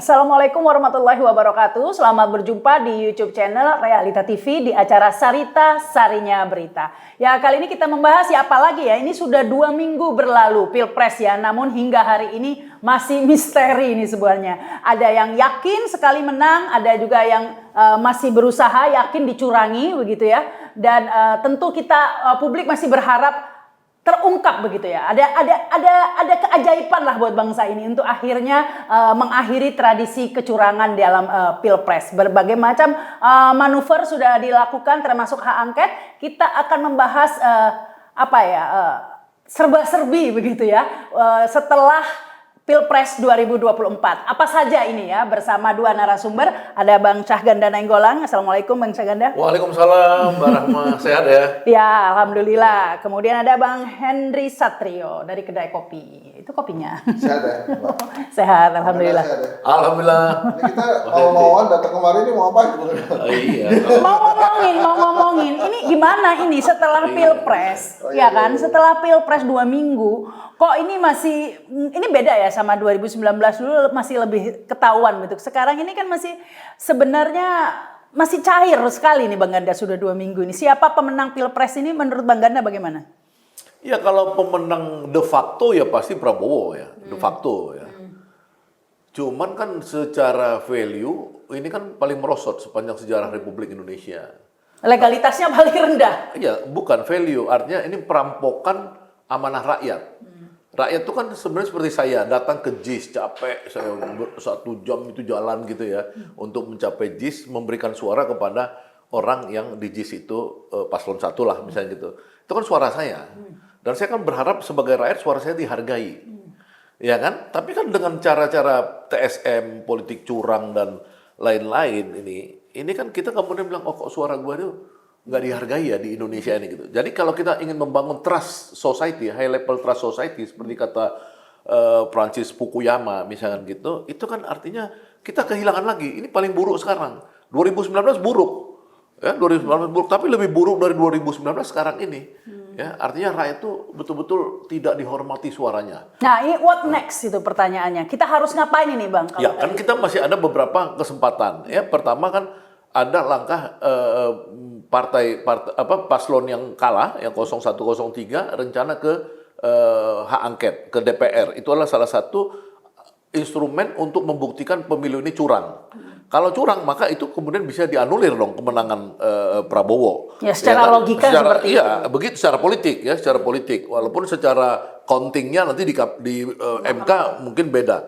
Assalamualaikum warahmatullahi wabarakatuh. Selamat berjumpa di YouTube channel Realita TV di acara Sarita Sarinya Berita. Ya, kali ini kita membahas ya apa lagi ya. Ini sudah 2 minggu berlalu Pilpres ya. Namun hingga hari ini masih misteri ini sebenarnya. Ada yang yakin sekali menang, ada juga yang masih berusaha yakin dicurangi begitu ya. Dan tentu kita publik masih berharap terungkap begitu ya. Ada keajaiban lah buat bangsa ini untuk akhirnya mengakhiri tradisi kecurangan dalam Pilpres. Berbagai macam manuver sudah dilakukan termasuk hak angket. Kita akan membahas serba-serbi begitu ya. Setelah Pilpres 2024. Apa saja ini ya, bersama dua narasumber. Ada Bang Syahganda Nainggolan. Assalamualaikum Bang Syahganda. Waalaikumsalam, Mbak Rahma. Sehat ya? Ya, Alhamdulillah. Kemudian ada Bang Henry Satrio dari kedai kopi. Itu kopinya. Sehat ya? Sehat, Alhamdulillah. Sehat ya? Alhamdulillah. Ini kita mau-mauan datang kemari ini mau apa? Iya. Mau ngomongin. Ini gimana ini setelah Pilpres? Ya kan, setelah Pilpres 2 minggu. Kok ini ini beda ya sama 2019 dulu, masih lebih ketahuan gitu. Sekarang ini kan masih sebenarnya masih cair sekali nih Bang Ganda, sudah 2 minggu ini. Siapa pemenang Pilpres ini menurut Bang Ganda bagaimana? Ya kalau pemenang de facto ya pasti Prabowo ya, de facto ya. Cuman kan secara value ini kan paling merosot sepanjang sejarah Republik Indonesia. Legalitasnya paling rendah. Iya, bukan value, artinya ini perampokan amanah rakyat. Rakyat itu kan sebenarnya seperti saya, datang ke JIS, capek, saya 1 jam itu jalan gitu ya, untuk mencapai JIS, memberikan suara kepada orang yang di JIS itu, paslon 1 lah misalnya gitu. Itu kan suara saya. Dan saya kan berharap sebagai rakyat suara saya dihargai. Ya kan? Tapi kan dengan cara-cara TSM, politik curang, dan lain-lain ini kan kita kemudian bilang, oh kok suara gue itu nggak dihargai ya di Indonesia ini gitu. Jadi kalau kita ingin membangun trust society, high level trust society seperti kata Francis Fukuyama misalkan gitu, itu kan artinya kita kehilangan lagi. Ini paling buruk sekarang. 2019 buruk, ya 2019 buruk, tapi lebih buruk dari 2019 sekarang ini. Ya artinya rakyat itu betul-betul tidak dihormati suaranya. Nah ini what next itu pertanyaannya. Kita harus ngapain ini Bang? Ya kan kita masih ada beberapa kesempatan. Ya pertama kan ada langkah paslon yang kalah, yang 0103 rencana ke hak angket ke DPR. Itu adalah salah satu instrumen untuk membuktikan pemilu ini curang. Kalau curang maka itu kemudian bisa dianulir dong kemenangan Prabowo. Ya secara logika seperti itu. Iya, begitu secara politik ya, secara politik. Walaupun secara countingnya nanti di MK mungkin beda.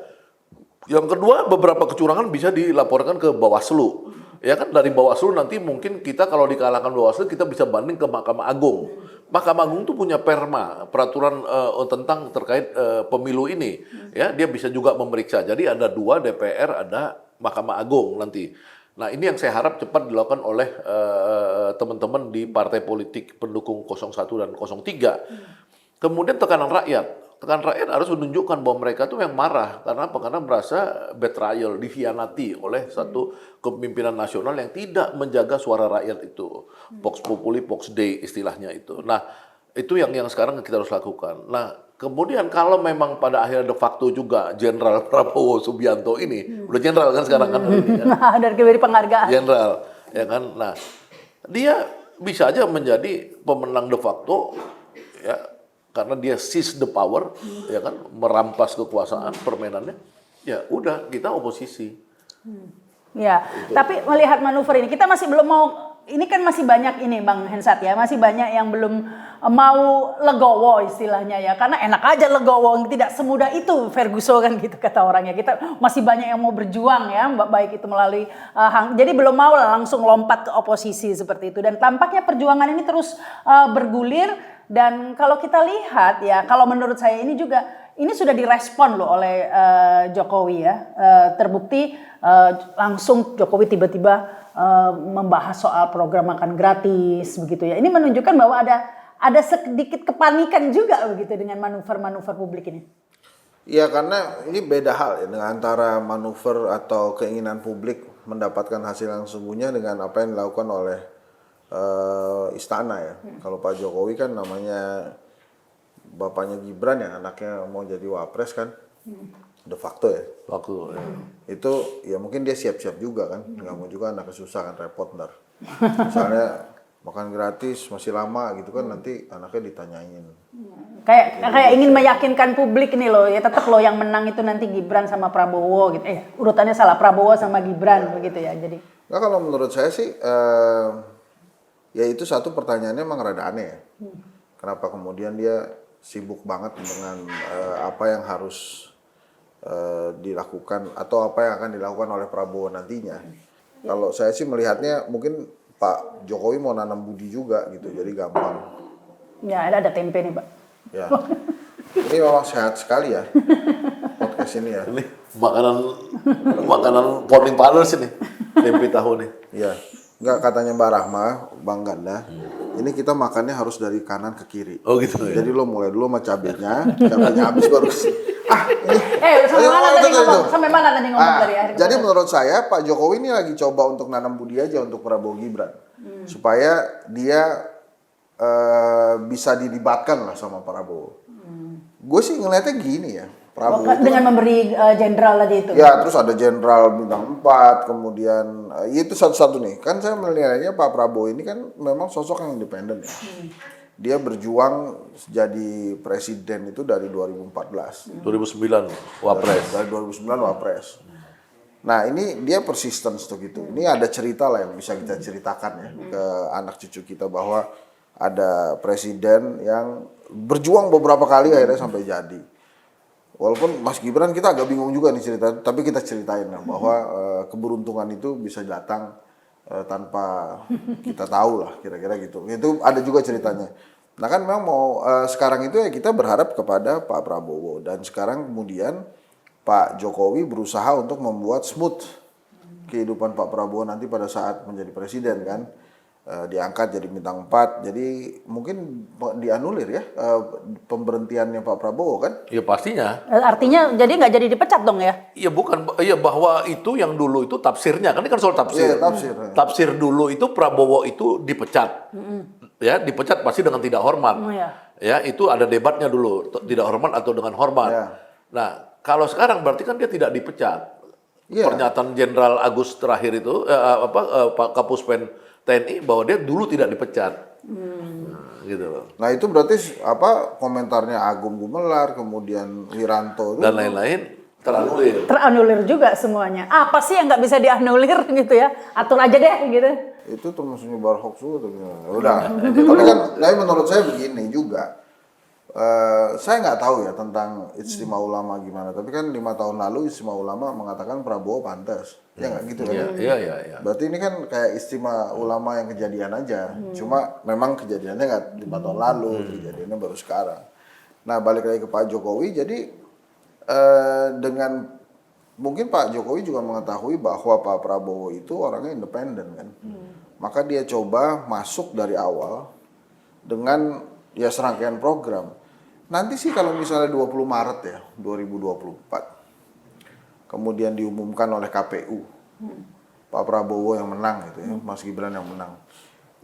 Yang kedua, beberapa kecurangan bisa dilaporkan ke Bawaslu. Ya kan dari Bawaslu nanti mungkin kita kalau dikalahkan Bawaslu kita bisa banding ke Mahkamah Agung. Mahkamah Agung itu punya peraturan tentang terkait pemilu ini. Ya, dia bisa juga memeriksa. Jadi ada 2 DPR, ada Mahkamah Agung nanti. Nah, ini yang saya harap cepat dilakukan oleh teman-teman di partai politik pendukung 01 dan 03. Kemudian tekanan rakyat. Tekanan rakyat harus menunjukkan bahwa mereka tuh yang marah. Karena apa? Karena merasa betrayal, dikhianati oleh satu kepemimpinan nasional yang tidak menjaga suara rakyat itu. Vox populi, vox dei istilahnya itu. Nah, itu yang sekarang kita harus lakukan. Nah, kemudian kalau memang pada akhirnya de facto juga Jenderal Prabowo Subianto ini, udah jenderal kan sekarang kan? Nah, dari penghargaan. Jenderal, ya kan? Nah, dia bisa aja menjadi pemenang de facto, ya, karena dia seize the power, ya kan, merampas kekuasaan permainannya, ya udah kita oposisi. Ya, tapi melihat manuver ini kita masih belum mau. Ini kan masih banyak ini Bang Hensat ya, masih banyak yang belum mau legowo istilahnya ya, karena enak aja legowo, tidak semudah itu Ferguson kan gitu kata orangnya. Kita masih banyak yang mau berjuang ya, baik itu melalui jadi belum mau langsung lompat ke oposisi seperti itu. Dan tampaknya perjuangan ini terus bergulir. Dan kalau kita lihat ya, kalau menurut saya ini juga ini sudah direspon loh oleh Jokowi ya. Terbukti langsung Jokowi tiba-tiba membahas soal program makan gratis begitu ya. Ini menunjukkan bahwa ada sedikit kepanikan juga begitu dengan manuver-manuver publik ini. Iya, karena ini beda hal ya dengan antara manuver atau keinginan publik mendapatkan hasil yang sesungguhnya dengan apa yang dilakukan oleh istana ya. Kalau Pak Jokowi kan namanya bapaknya Gibran ya, anaknya mau jadi wapres kan. de facto ya. Waktu Itu ya mungkin dia siap-siap juga kan, nggak mau juga anaknya susah kan, repot ntar. Misalnya makan gratis masih lama gitu kan, nanti anaknya ditanyain. Kayak ingin meyakinkan publik nih loh, ya tetap loh yang menang itu nanti Gibran sama Prabowo gitu. Urutannya salah, Prabowo sama Gibran begitu ya. Jadi Nah kalau menurut saya sih, ya itu satu pertanyaannya emang rada aneh ya. Kenapa kemudian dia sibuk banget dengan apa yang harus dilakukan atau apa yang akan dilakukan oleh Prabowo nantinya. Kalau saya sih melihatnya mungkin Pak Jokowi mau nanam budi juga gitu, jadi gampang. ya ada tempe nih Pak. Ya, ini memang sehat sekali ya podcast ini ya. ini makanan founding fathers ini, tempe tahu nih. Iya, nggak katanya Mbak Rahma, Bang Ganda. Ini kita makannya harus dari kanan ke kiri. Oh gitu ya. Jadi lo mulai dulu sama cabenya habis baru ini. Sampai mana tadi ngomong? Sampai mana tadi ngomong dari akhir? Jadi menurut saya Pak Jokowi ini lagi coba untuk nanam budi aja untuk Prabowo Gibran. Supaya dia bisa dilibatkan lah sama Prabowo. Gue sih ngeliatnya gini ya. Prabowo itu Dengan memberi jenderal tadi itu. ya, terus ada jenderal bintang 4, kemudian itu satu-satu nih. Kan saya menilainya Pak Prabowo ini kan memang sosok yang independen ya. Dia berjuang jadi presiden itu dari 2014. 2009 Wapres. Dari 2009 Wapres. Nah ini dia persisten tuh gitu. Ini ada cerita lah yang bisa kita ceritakan ya ke anak cucu kita bahwa ada presiden yang berjuang beberapa kali akhirnya sampai jadi. Walaupun Mas Gibran kita agak bingung juga nih cerita, tapi kita ceritain lah bahwa keberuntungan itu bisa datang tanpa kita tahu lah kira-kira gitu. Itu ada juga ceritanya. Nah kan memang mau sekarang itu ya kita berharap kepada Pak Prabowo dan sekarang kemudian Pak Jokowi berusaha untuk membuat smooth kehidupan Pak Prabowo nanti pada saat menjadi presiden kan. Diangkat jadi bintang 4, jadi mungkin dianulir ya pemberhentiannya Pak Prabowo kan? Ya pastinya. Artinya jadi nggak jadi dipecat dong ya? Iya bukan, iya bahwa itu yang dulu itu tafsirnya kan ini kan soal tafsir. Iya, tafsir. Tafsir dulu itu Prabowo itu dipecat, ya dipecat pasti dengan tidak hormat. Ya itu ada debatnya dulu tidak hormat atau dengan hormat. Ya. Nah kalau sekarang berarti kan dia tidak dipecat. Iya. Pernyataan Jenderal Agus terakhir itu Pak Kapuspen TNI bahwa dia dulu tidak dipecat. Gitu loh. Nah itu berarti apa komentarnya Agung Gumelar, kemudian Wiranto Dan lain-lain teranulir. Teranulir juga semuanya. Apa sih yang nggak bisa dianulir gitu ya? Atur aja deh gitu. itu termasuk nyebar hoax juga. Udah. Tapi kan, tapi menurut saya begini juga. Saya nggak tahu ya tentang Ijtima Ulama gimana. Tapi kan 5 tahun lalu Ijtima Ulama mengatakan Prabowo pantas. Ya nggak gitu kan? Iya. Berarti ini kan kayak Ijtima Ulama yang kejadian aja. Cuma memang kejadiannya nggak 5 tahun lalu, kejadiannya baru sekarang. Nah balik lagi ke Pak Jokowi, jadi dengan mungkin Pak Jokowi juga mengetahui bahwa Pak Prabowo itu orangnya independen kan. Maka dia coba masuk dari awal dengan ya serangkaian program. Nanti sih kalau misalnya 20 Maret ya 2024 kemudian diumumkan oleh KPU Pak Prabowo yang menang gitu ya, Mas Gibran yang menang.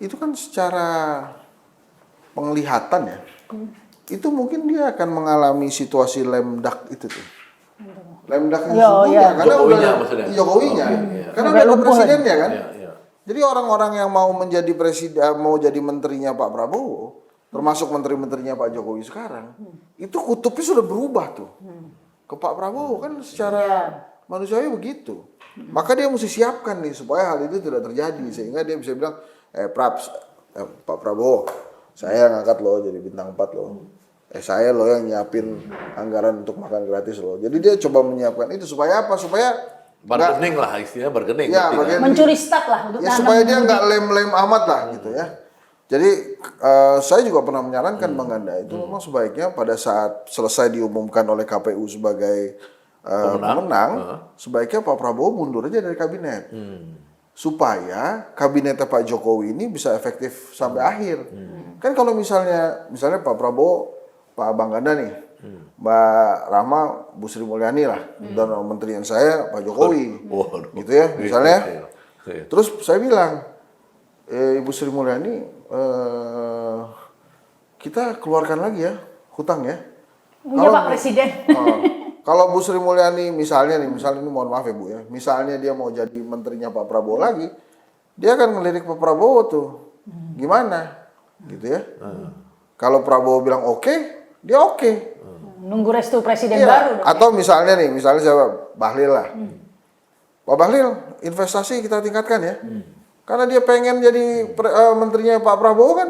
Itu kan secara penglihatan ya. Itu mungkin dia akan mengalami situasi lemdak itu tuh. Lemdak yang sesungguhnya karena Jokowinya udah maksudnya. Jokowinya. Karena udah ada presidennya kan. Jadi orang-orang yang mau menjadi presiden, mau jadi menterinya Pak Prabowo, termasuk menteri-menterinya Pak Jokowi sekarang, itu kutubnya sudah berubah tuh. Ke Pak Prabowo kan secara manusiawi begitu. Maka dia mesti siapkan nih supaya hal itu tidak terjadi sehingga dia bisa bilang, Pak Prabowo, saya ngangkat lo jadi bintang 4 lo. Saya lo yang nyiapin anggaran untuk makan gratis lo. Jadi dia coba menyiapkan itu supaya apa? Supaya bargaining lah istilahnya bargaining. Ya, mencuri start lah untuk ya supaya dia nggak lem-lem amat lah gitu ya. Jadi saya juga pernah menyarankan Bang Ganda itu memang sebaiknya pada saat selesai diumumkan oleh KPU sebagai pemenang, sebaiknya Pak Prabowo mundur aja dari kabinet. Supaya kabinetnya Pak Jokowi ini bisa efektif sampai akhir. Kan kalau misalnya Pak Prabowo, Pak Bang Ganda nih, Mbak Rahma, Bu Sri Mulyani lah, dan menteri yang saya Pak Jokowi, gitu ya misalnya. Terus saya bilang, Ibu Sri Mulyani, kita keluarkan lagi ya hutang ya. Iya Pak Presiden. Kalau Bu Sri Mulyani misalnya ini mohon maaf ya Bu ya, misalnya dia mau jadi menterinya Pak Prabowo lagi, dia akan ngelirik Pak Prabowo tuh, gimana, gitu ya. Kalau Prabowo bilang oke, dia oke. Nunggu restu presiden Iya. baru dong. Atau misalnya siapa, Bahlil lah. Pak Bahlil, investasi kita tingkatkan ya. Karena dia pengen jadi menterinya Pak Prabowo kan,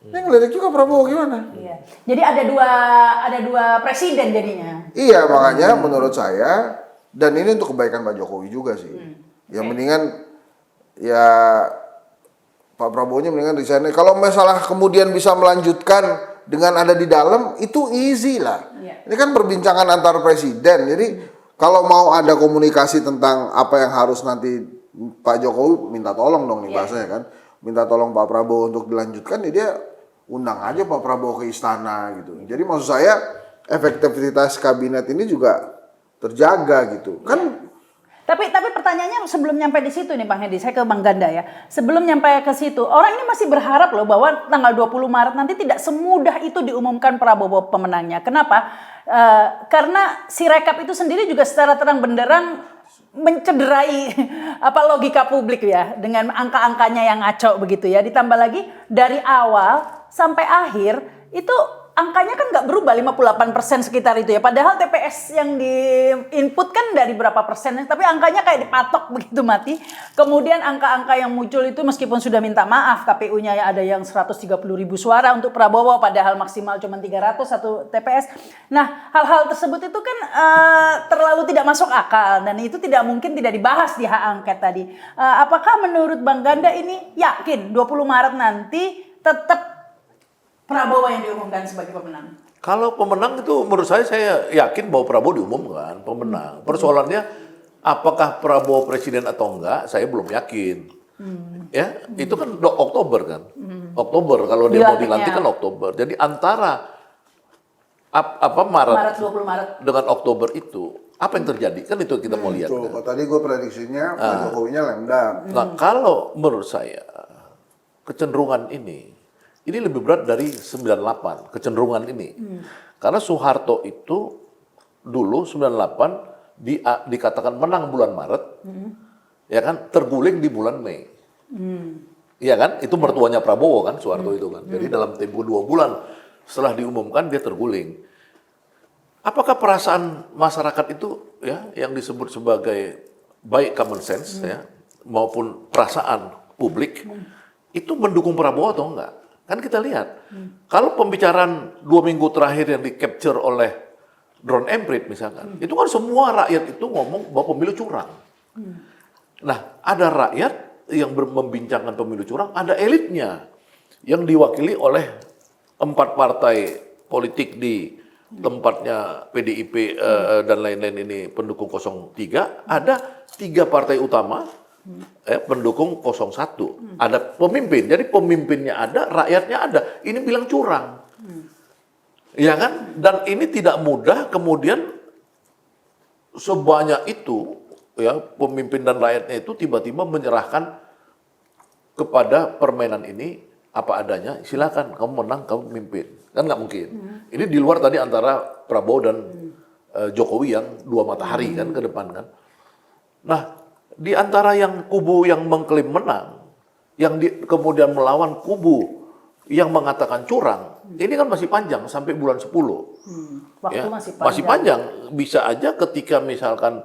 dia ngelirik juga Prabowo gimana. Iya. Jadi ada dua presiden jadinya. Iya, makanya menurut saya, dan ini untuk kebaikan Pak Jokowi juga sih. Ya mendingan, ya Pak Prabowo-nya mendingan resign. Kalau masalah kemudian bisa melanjutkan dengan ada di dalam, itu easy lah. Iya. Ini kan perbincangan antar presiden. Jadi kalau mau ada komunikasi tentang apa yang harus nanti Pak Jokowi minta tolong dong nih bahasanya kan. Minta tolong Pak Prabowo untuk dilanjutkan, ya dia undang aja Pak Prabowo ke istana gitu. Jadi maksud saya efektivitas kabinet ini juga terjaga gitu. Kan Tapi pertanyaannya sebelum nyampe di situ nih Bang Hedi, saya ke Bang Ganda ya. Sebelum nyampe ke situ, orang ini masih berharap loh bahwa tanggal 20 Maret nanti tidak semudah itu diumumkan Prabowo pemenangnya. Kenapa? Karena si rekap itu sendiri juga secara terang benderang mencederai logika publik ya, dengan angka-angkanya yang ngaco begitu ya. Ditambah lagi dari awal sampai akhir itu angkanya kan nggak berubah 58% sekitar itu ya. Padahal TPS yang di input kan dari berapa persen, tapi angkanya kayak dipatok begitu mati. Kemudian angka-angka yang muncul itu meskipun sudah minta maaf, KPU-nya ya ada yang 130.000 suara untuk Prabowo, padahal maksimal cuma 300 satu TPS. Nah, hal-hal tersebut itu kan terlalu tidak masuk akal dan itu tidak mungkin tidak dibahas di hak angket tadi. Apakah menurut Bang Ganda ini yakin 20 Maret nanti tetap Prabowo yang diumumkan sebagai pemenang? Kalau pemenang itu menurut saya yakin bahwa Prabowo diumumkan pemenang. Persoalannya apakah Prabowo presiden atau enggak, saya belum yakin. Ya, itu kan Oktober kan. Oktober kalau dia mau dilantik kan Oktober. Jadi antara Maret 20 Maret dengan Oktober itu apa yang terjadi? Kan itu kita mau lihat. tuh, Kan? tadi gue prediksinya Pak Jokowinya lemdak. Nah, kalau menurut saya kecenderungan ini lebih berat dari 98, kecenderungan ini. Karena Soeharto itu dulu 98 dikatakan menang bulan Maret, ya kan, terguling di bulan Mei. Iya kan? Itu mertuanya Prabowo kan, Soeharto itu kan. Jadi dalam tempo 2 bulan setelah diumumkan dia terguling. Apakah perasaan masyarakat itu ya yang disebut sebagai baik common sense ya maupun perasaan publik itu mendukung Prabowo atau enggak? Kan kita lihat, kalau pembicaraan 2 minggu terakhir yang di-capture oleh drone emprit misalkan, itu kan semua rakyat itu ngomong bahwa pemilu curang. Nah, ada rakyat yang membincangkan pemilu curang, ada elitnya yang diwakili oleh 4 partai politik di tempatnya PDIP dan lain-lain ini pendukung 03, ada 3 partai utama pendukung 01. Ada pemimpin, jadi pemimpinnya ada, rakyatnya ada. Ini bilang curang. Ya kan? Dan ini tidak mudah kemudian sebanyak itu ya pemimpin dan rakyatnya itu tiba-tiba menyerahkan kepada permainan ini apa adanya, silakan kamu menang, kamu mimpin. Kan nggak mungkin. Ini di luar tadi antara Prabowo dan Jokowi yang 2 matahari kan ke depan kan. Nah, di antara yang kubu yang mengklaim menang, yang kemudian melawan kubu yang mengatakan curang, ini kan masih panjang sampai bulan 10. Waktu Ya, masih panjang. masih panjang. Bisa aja ketika misalkan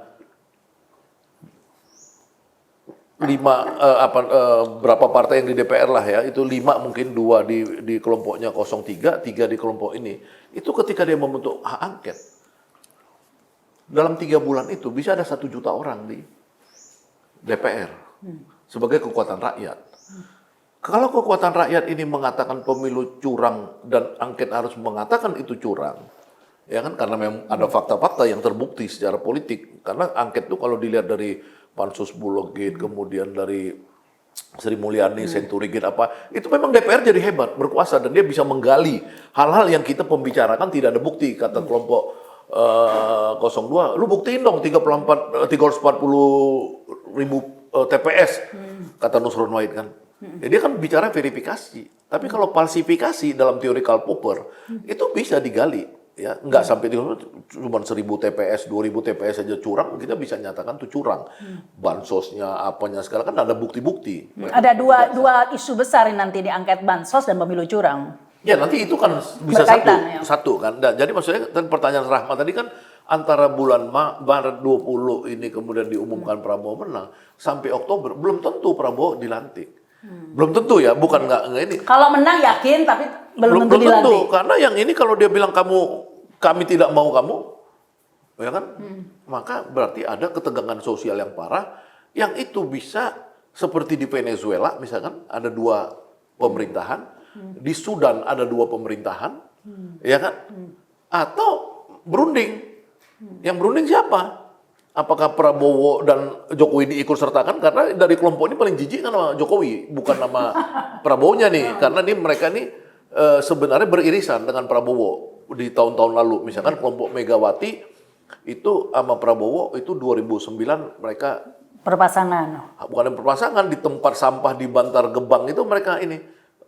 berapa partai yang di DPR lah ya, itu 5 mungkin 2 di kelompoknya 03, 3 di kelompok ini. Itu ketika dia membentuk hak angket. Dalam 3 bulan itu bisa ada 1 juta orang di DPR sebagai kekuatan rakyat. Kalau kekuatan rakyat ini mengatakan pemilu curang dan angket harus mengatakan itu curang, ya kan, karena memang ada fakta-fakta yang terbukti secara politik. Karena angket itu kalau dilihat dari Pansus Bulog Gate, kemudian dari Sri Mulyani, Senturi Gate itu memang DPR jadi hebat, berkuasa dan dia bisa menggali hal-hal yang kita pembicarakan tidak ada bukti, kata kelompok 02, lu buktiin dong 340.000 TPS, kata Nusron Wahid kan. Jadi dia kan bicara verifikasi. Tapi kalau falsifikasi dalam teori Karl Popper, itu bisa digali. ya nggak sampai cuma 1.000 TPS, 2.000 TPS saja curang, kita bisa nyatakan itu curang. Bansosnya, apanya segala kan ada bukti-bukti. Ada dua isu besar yang nanti diangket bansos dan pemilu curang. Ya nanti itu kan bisa Berkaitan, ya. satu kan. Nah, jadi maksudnya dan pertanyaan Rahma tadi kan antara bulan Maret 20 ini kemudian diumumkan Prabowo menang sampai Oktober belum tentu Prabowo dilantik. Belum tentu ya, bukan nggak ini. Kalau menang yakin tapi belum tentu dilantik. Karena yang ini kalau dia bilang kami tidak mau kamu, ya kan? Maka berarti ada ketegangan sosial yang parah yang itu bisa seperti di Venezuela misalkan ada 2 pemerintahan, di Sudan ada 2 pemerintahan, ya kan? Atau berunding. Yang berunding siapa? Apakah Prabowo dan Jokowi ini ikut sertakan? Karena dari kelompok ini paling jijik kan sama Jokowi, bukan nama Prabowo-nya nih. Karena mereka ini sebenarnya beririsan dengan Prabowo di tahun-tahun lalu. Misalkan kelompok Megawati itu sama Prabowo itu 2009 mereka Perpasangan. bukan perpasangan di tempat sampah di Bantar Gebang itu mereka ini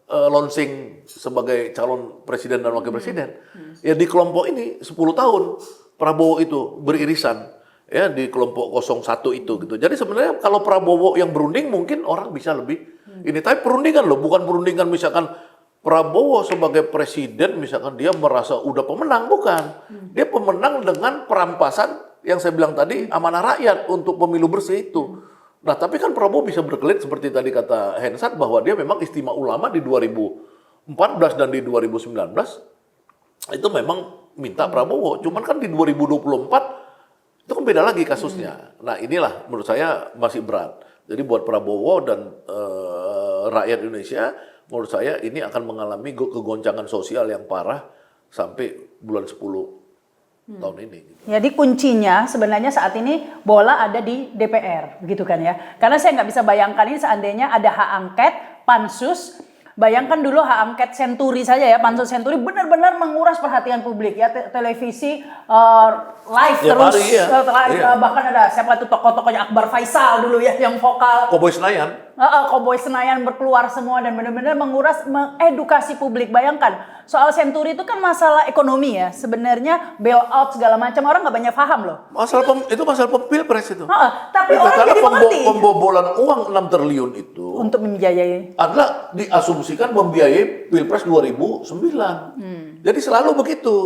launching sebagai calon presiden dan wakil presiden. Ya di kelompok ini 10 tahun Prabowo itu beririsan ya di kelompok 01 itu gitu. Jadi sebenarnya kalau Prabowo yang berunding mungkin orang bisa lebih ini, tapi perundingan loh, bukan perundingan misalkan Prabowo sebagai presiden misalkan dia merasa udah pemenang, bukan. Dia pemenang dengan perampasan yang saya bilang tadi amanah rakyat untuk pemilu bersih itu. Nah, tapi kan Prabowo bisa berkelit seperti tadi kata Hensat bahwa dia memang istimewa ulama di 2014 dan di 2019 itu memang minta Prabowo. Cuman kan di 2024 itu kan beda lagi kasusnya. Nah, inilah menurut saya masih berat. Jadi buat Prabowo dan rakyat Indonesia, menurut saya ini akan mengalami kegoncangan sosial yang parah sampai bulan 10 tahun ini. Jadi kuncinya sebenarnya saat ini bola ada di DPR, begitu kan ya? Karena saya nggak bisa bayangkan ini seandainya ada hak angket, pansus. Bayangkan dulu hak angket Senturi saja ya, pansus Senturi benar-benar menguras perhatian publik ya, televisi live Ya, terus, hari, ya. Iya. bahkan ada siapa tuh tokoh-tokohnya Akbar Faisal dulu ya yang vokal. Cowboy Senayan. Koboi Senayan berkeluar semua dan benar-benar menguras, mengedukasi publik. Bayangkan soal Senturi itu kan masalah ekonomi ya, sebenarnya bailout segala macam orang nggak banyak paham loh. Itu masalah Pilpres itu. Tapi Itu, orang karena jadi mengerti pembobolan uang 6 triliun itu untuk membiayai. adalah diasumsikan membiayai Pilpres 2009. Jadi selalu begitu.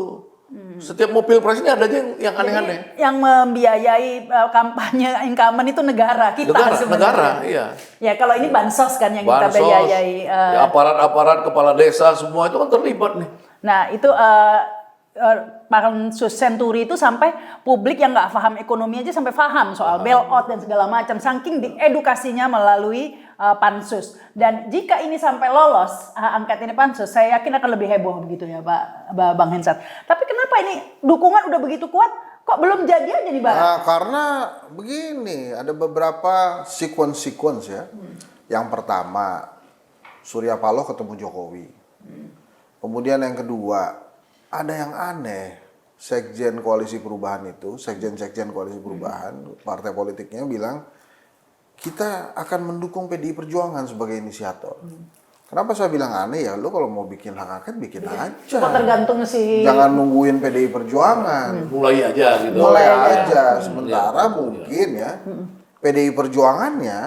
Setiap mau Pilpres ini ada aja yang aneh-aneh. Yang membiayai kampanye incumbent itu negara kita sebenarnya. Negara, iya. Ya kalau ini bansos kan yang kita Bansos, biayai. ya, aparat-aparat kepala desa semua itu kan terlibat nih. Nah itu pansus Senturi itu sampai publik yang nggak paham ekonomi aja sampai paham soal bailout dan segala macam, saking diedukasinya melalui pansus. Dan jika ini sampai lolos angket ini pansus, saya yakin akan lebih heboh begitu ya Bang Hensat. Tapi kenapa ini dukungan udah begitu kuat kok belum jadi aja nih Bang? Nah, karena begini, ada beberapa sequence ya. Yang pertama, Surya Paloh ketemu Jokowi. Kemudian yang kedua, ada yang aneh. Sekjen Koalisi Perubahan itu, sekjen Koalisi Perubahan, partai politiknya bilang, kita akan mendukung PDI Perjuangan sebagai inisiator. Kenapa saya bilang aneh ya? Lu kalau mau bikin hak angket, bikin aja. Cuma tergantung sih. Jangan nungguin PDI Perjuangan. Mulai aja gitu. Mulai aja. Sementara mungkin ya, PDI Perjuangannya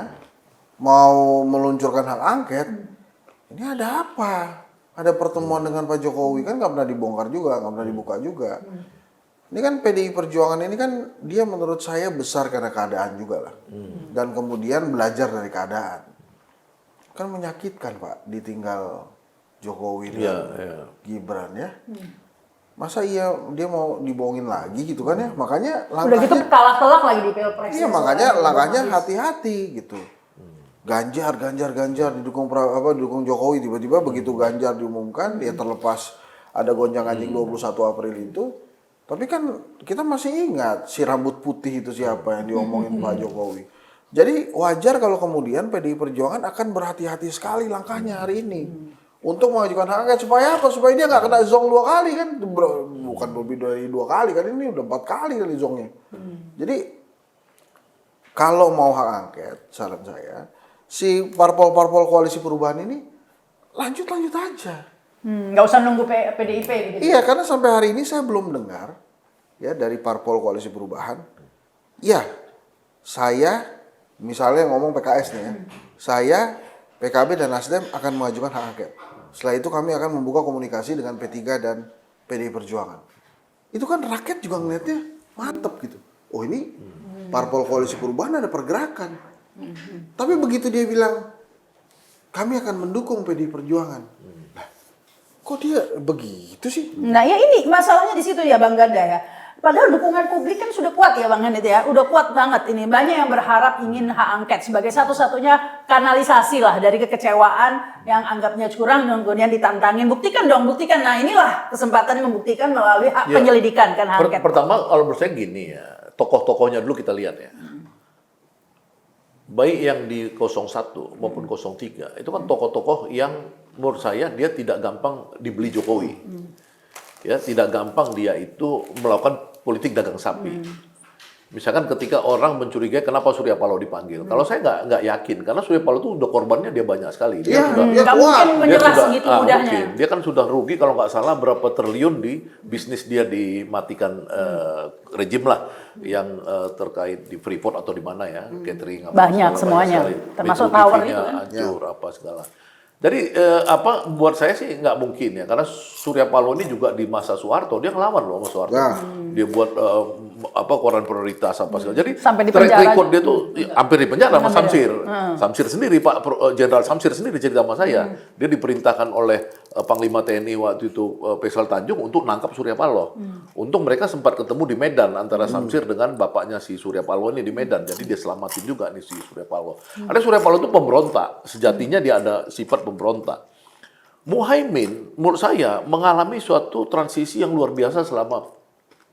mau meluncurkan hak angket, ini ada apa? Ada pertemuan dengan Pak Jokowi, kan nggak pernah dibongkar juga, nggak pernah dibuka juga. Ini kan PDI Perjuangan ini kan dia menurut saya besar karena keadaan juga lah. Dan kemudian belajar dari keadaan. Kan menyakitkan Pak, ditinggal Jokowi dan Gibran ya. Masa dia mau dibohongin lagi gitu kan ya? Makanya Udah gitu kalah telak lagi di Pilpres. iya, makanya langkahnya hati-hati gitu. Ganjar didukung Jokowi, tiba-tiba begitu Ganjar diumumkan dia terlepas ada gonjang-ganjing 21 April itu. Tapi kan kita masih ingat si rambut putih itu siapa yang diomongin Pak Jokowi. Jadi wajar kalau kemudian PDI Perjuangan akan berhati-hati sekali langkahnya hari ini untuk mengajukan hak angket supaya apa? Supaya dia nggak kena zong 2 kali kan? Bukan lebih dari 2 kali kan, ini udah 4 kali kali zongnya. Jadi kalau mau hak angket, saran saya si parpol-parpol Koalisi Perubahan ini lanjut aja. Nggak usah nunggu PDIP gitu. Iya, karena sampai hari ini saya belum dengar ya dari parpol Koalisi Perubahan. Ya, saya misalnya ngomong PKS nih ya. Saya, PKB dan Nasdem akan mengajukan hak angket. Setelah itu kami akan membuka komunikasi dengan P3 dan PDI Perjuangan. Itu kan rakyat juga ngelihatnya mantep gitu. Oh ini parpol Koalisi Perubahan ada pergerakan. Tapi begitu dia bilang kami akan mendukung PDI Perjuangan. Nah, kok dia begitu sih? Nah ya ini masalahnya di situ ya Bang Ganda ya. Padahal dukungan publik kan sudah kuat ya Bang Hendy ya. Udah kuat banget ini. Banyak yang berharap ingin hak angket sebagai satu-satunya kanalisasi lah dari kekecewaan yang anggapnya curang dan kemudian ditantangin. Buktikan dong, buktikan. Nah inilah kesempatan membuktikan melalui hak penyelidikan kan hak angket. Pertama kalau menurut saya gini ya, tokoh-tokohnya dulu kita lihat ya. Baik yang di 01 maupun 03, itu kan tokoh-tokoh yang menurut saya dia tidak gampang dibeli Jokowi. Ya, tidak gampang dia itu melakukan politik dagang sapi. Misalkan ketika orang mencurigai kenapa Surya Paloh dipanggil. Kalau saya nggak yakin, karena Surya Paloh itu udah korbannya dia banyak sekali. Dia sudah Nggak mungkin menyerah segitu mudahnya. mungkin. Dia kan sudah rugi kalau nggak salah berapa triliun di bisnis dia dimatikan rejim lah yang terkait di Freeport atau di mana ya, catering apa Banyak segala, semuanya. sekali. Termasuk Metro tower TV-nya itu kan. hancur apa segala. Jadi buat saya sih nggak mungkin ya, karena Surya Paloh ini juga di masa Soeharto dia ngelawan loh sama Soeharto. Nah. Dia buat koran prioritas apa segala. Jadi Sampai di track penjara record dia tuh hampir di penjara sama Hampir. Samsir. Samsir sendiri Jenderal Samsir sendiri cerita sama saya. Dia diperintahkan oleh Panglima TNI waktu itu Faisal Tanjung untuk nangkap Surya Paloh. Untung mereka sempat ketemu di Medan antara Samsir dengan bapaknya si Surya Paloh ini di Medan. Jadi dia selamatin juga nih si Surya Paloh. Ada Surya Paloh itu pemberontak. Sejatinya dia ada sifat pemberontak. Muhaimin menurut saya mengalami suatu transisi yang luar biasa selama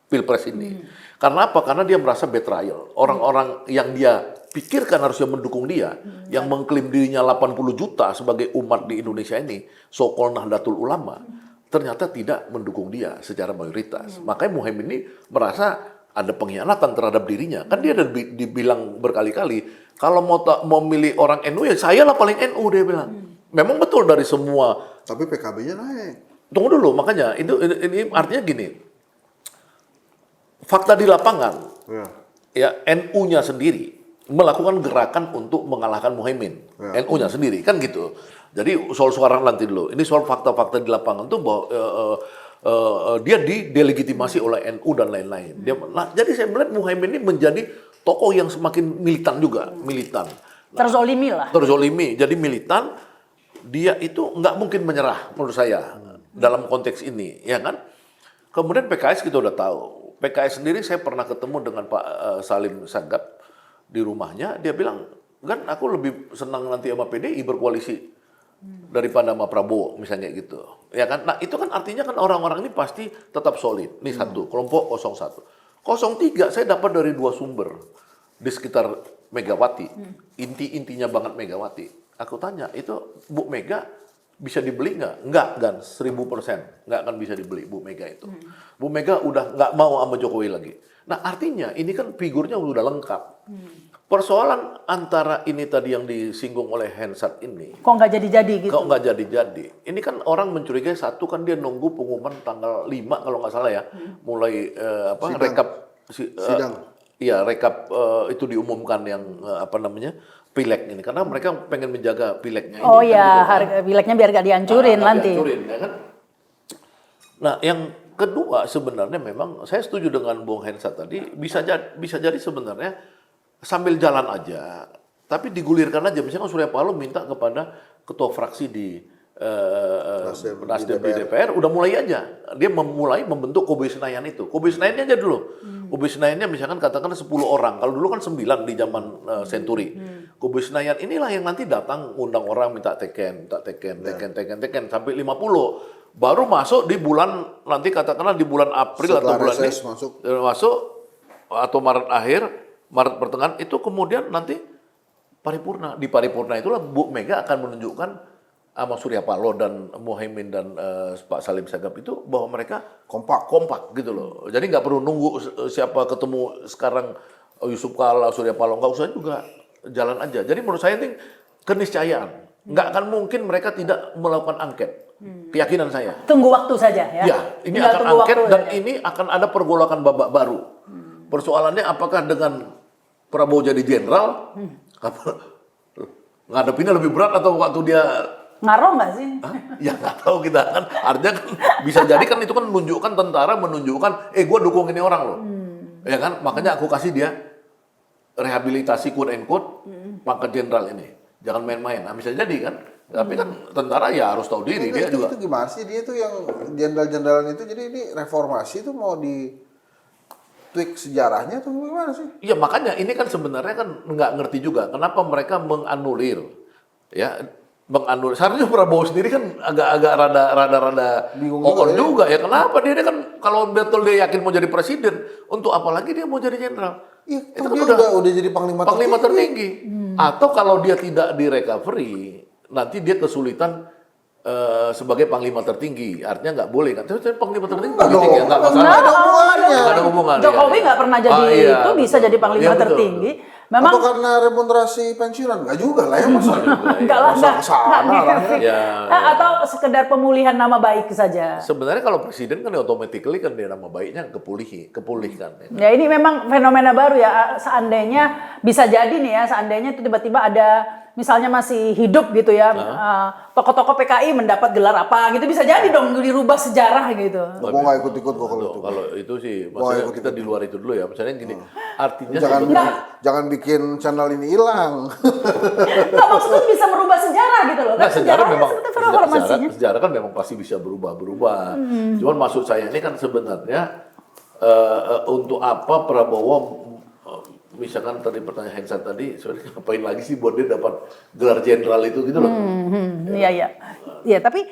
Pilpres ini. Karena apa? Karena dia merasa betrayal. Orang-orang yang dia pikirkan harusnya mendukung dia, yang mengklaim dirinya 80 juta sebagai umat di Indonesia ini, so-called Nahdlatul Ulama, ternyata tidak mendukung dia secara mayoritas. Makanya Muhaimin ini merasa ada pengkhianatan terhadap dirinya. Kan dia udah dibilang berkali-kali, kalau mau milih orang NU ya saya lah paling NU, dia bilang. Memang betul dari semua. Tapi PKB-nya naik. Tunggu dulu, makanya ini artinya gini. Fakta di lapangan, ya NU-nya sendiri melakukan gerakan untuk mengalahkan Muhaimin. NU-nya sendiri, kan gitu. Jadi soal sekarang nanti dulu. Ini soal fakta-fakta di lapangan tuh bahwa dia didelegitimasi oleh NU dan lain-lain. Jadi saya melihat Muhaimin ini menjadi tokoh yang semakin militan juga, militan. Terzolimi lah. Terzolimi, jadi militan. Dia itu nggak mungkin menyerah menurut saya dalam konteks ini, ya kan? Kemudian PKS kita udah tahu. PKS sendiri saya pernah ketemu dengan Pak Salim Segaf di rumahnya. Dia bilang, kan aku lebih senang nanti sama PDI berkoalisi daripada sama Prabowo, misalnya gitu. Ya kan? Nah itu kan artinya kan orang-orang ini pasti tetap solid. Ini satu, kelompok 01. 03 saya dapat dari dua sumber di sekitar Megawati. Inti-intinya banget Megawati. Aku tanya, itu Bu Mega bisa dibeli nggak? Nggak, kan? 1000%. Nggak akan bisa dibeli Bu Mega itu. Bu Mega udah nggak mau sama Jokowi lagi. Nah artinya ini kan figurnya udah lengkap. Persoalan antara ini tadi yang disinggung oleh Hensat ini. Kok nggak jadi-jadi gitu? Kok nggak jadi-jadi? Ini kan orang mencurigai satu kan dia nunggu pengumuman tanggal 5 kalau nggak salah ya. Mulai Sidang. rekap. Sidang. Iya, rekap itu diumumkan yang pileg ini, karena mereka pengen menjaga pilegnya ini. Oh kan ya, gitu kan. harga pileknya biar gak dihancurin Nggak nanti. dihancurin, ya kan? Nah, yang kedua sebenarnya memang saya setuju dengan Bung Hensat tadi, bisa jadi sebenarnya sambil jalan aja, tapi digulirkan aja. Misalnya Surya Paloh minta kepada ketua fraksi di Nasdem di DPR, udah mulai aja. Dia mulai membentuk Kobe Senayan itu. Kobe Senayannya aja dulu. Kobe Senayannya misalkan katakan 10 orang. Kalau dulu kan 9 di zaman Century. Kobe Senayan inilah yang nanti datang undang orang minta teken sampai 50. Baru masuk di bulan nanti katakanlah di bulan April Setelah atau bulan ini reses masuk atau Maret akhir, Maret pertengahan itu kemudian nanti paripurna. Di paripurna itulah Bu Mega akan menunjukkan sama Surya Paloh dan Muhaimin dan Pak Salim Segaf itu bahwa mereka kompak gitu loh. Jadi nggak perlu nunggu siapa ketemu sekarang Yusuf Kala, Surya Paloh, nggak usah juga, jalan aja. Jadi menurut saya ini keniscayaan. Nggak akan mungkin mereka tidak melakukan angket. Keyakinan saya. Tunggu waktu saja ya. Ya, ini Tinggal akan tunggu angket waktu dan saja. ini akan ada pergolakan babak baru. Persoalannya apakah dengan Prabowo jadi jenderal, ngadepinnya lebih berat atau waktu dia Ngaruh nggak sih? Hah? Ya nggak tahu kita kan. Artinya kan bisa jadi kan itu kan menunjukkan tentara menunjukkan, gue dukung ini orang loh. Ya kan, makanya aku kasih dia rehabilitasi quote and quote pangkat jenderal ini. Jangan main-main. Nah, bisa jadi kan. Tapi kan tentara ya harus tahu diri dia juga. Itu gimana sih dia tuh yang jenderal-jenderal itu, jadi ini reformasi itu mau di tweak sejarahnya tuh gimana sih? Iya makanya ini kan sebenarnya kan nggak ngerti juga kenapa mereka menganulir, ya menganulir. Seharusnya Prabowo sendiri kan agak rada Bingung juga ya. Kenapa dia kan kalau betul dia yakin mau jadi presiden, untuk apa lagi dia mau jadi jenderal? Iya, Itu dia kan udah jadi panglima tertinggi. Atau kalau dia tidak di-recovery, nanti dia kesulitan sebagai panglima tertinggi. Artinya nggak boleh kan? Tapi panglima tertinggi politik ya, nggak masalah. Nggak ada hubungannya. Nggak ada hubungan. Jokowi nggak pernah jadi iya, itu, bisa betul. jadi panglima Iya, betul. tertinggi. Memang Atau karena remunerasi pensiunan? Nggak juga lah ya, masa enggak lah, masa enggak kesana lah gitu. ya. Atau sekedar pemulihan nama baik saja. Sebenarnya kalau presiden kan automatically kan dia nama baiknya kepulihkan. Ya. Ya ini memang fenomena baru ya. Seandainya bisa jadi nih ya, seandainya itu tiba-tiba ada misalnya masih hidup gitu ya, tokoh-tokoh PKI mendapat gelar apa gitu, bisa jadi dong dirubah sejarah gitu. Gue nggak ikut-ikut kok kalau itu. Kalau itu sih, maksudnya kita di luar itu dulu ya. Misalnya gini, artinya Jangan bikin channel ini hilang. Nggak, maksudnya bisa merubah sejarah gitu loh. Nah, sejarah memang sebetulnya reformasinya. sejarah kan memang pasti bisa berubah-berubah. Cuman maksud saya ini kan sebenarnya untuk apa Prabowo misalkan tadi pertanyaan Hensat tadi, sebenarnya ngapain lagi sih buat dia dapat gelar jenderal itu gitu loh. Iya, iya. Iya, tapi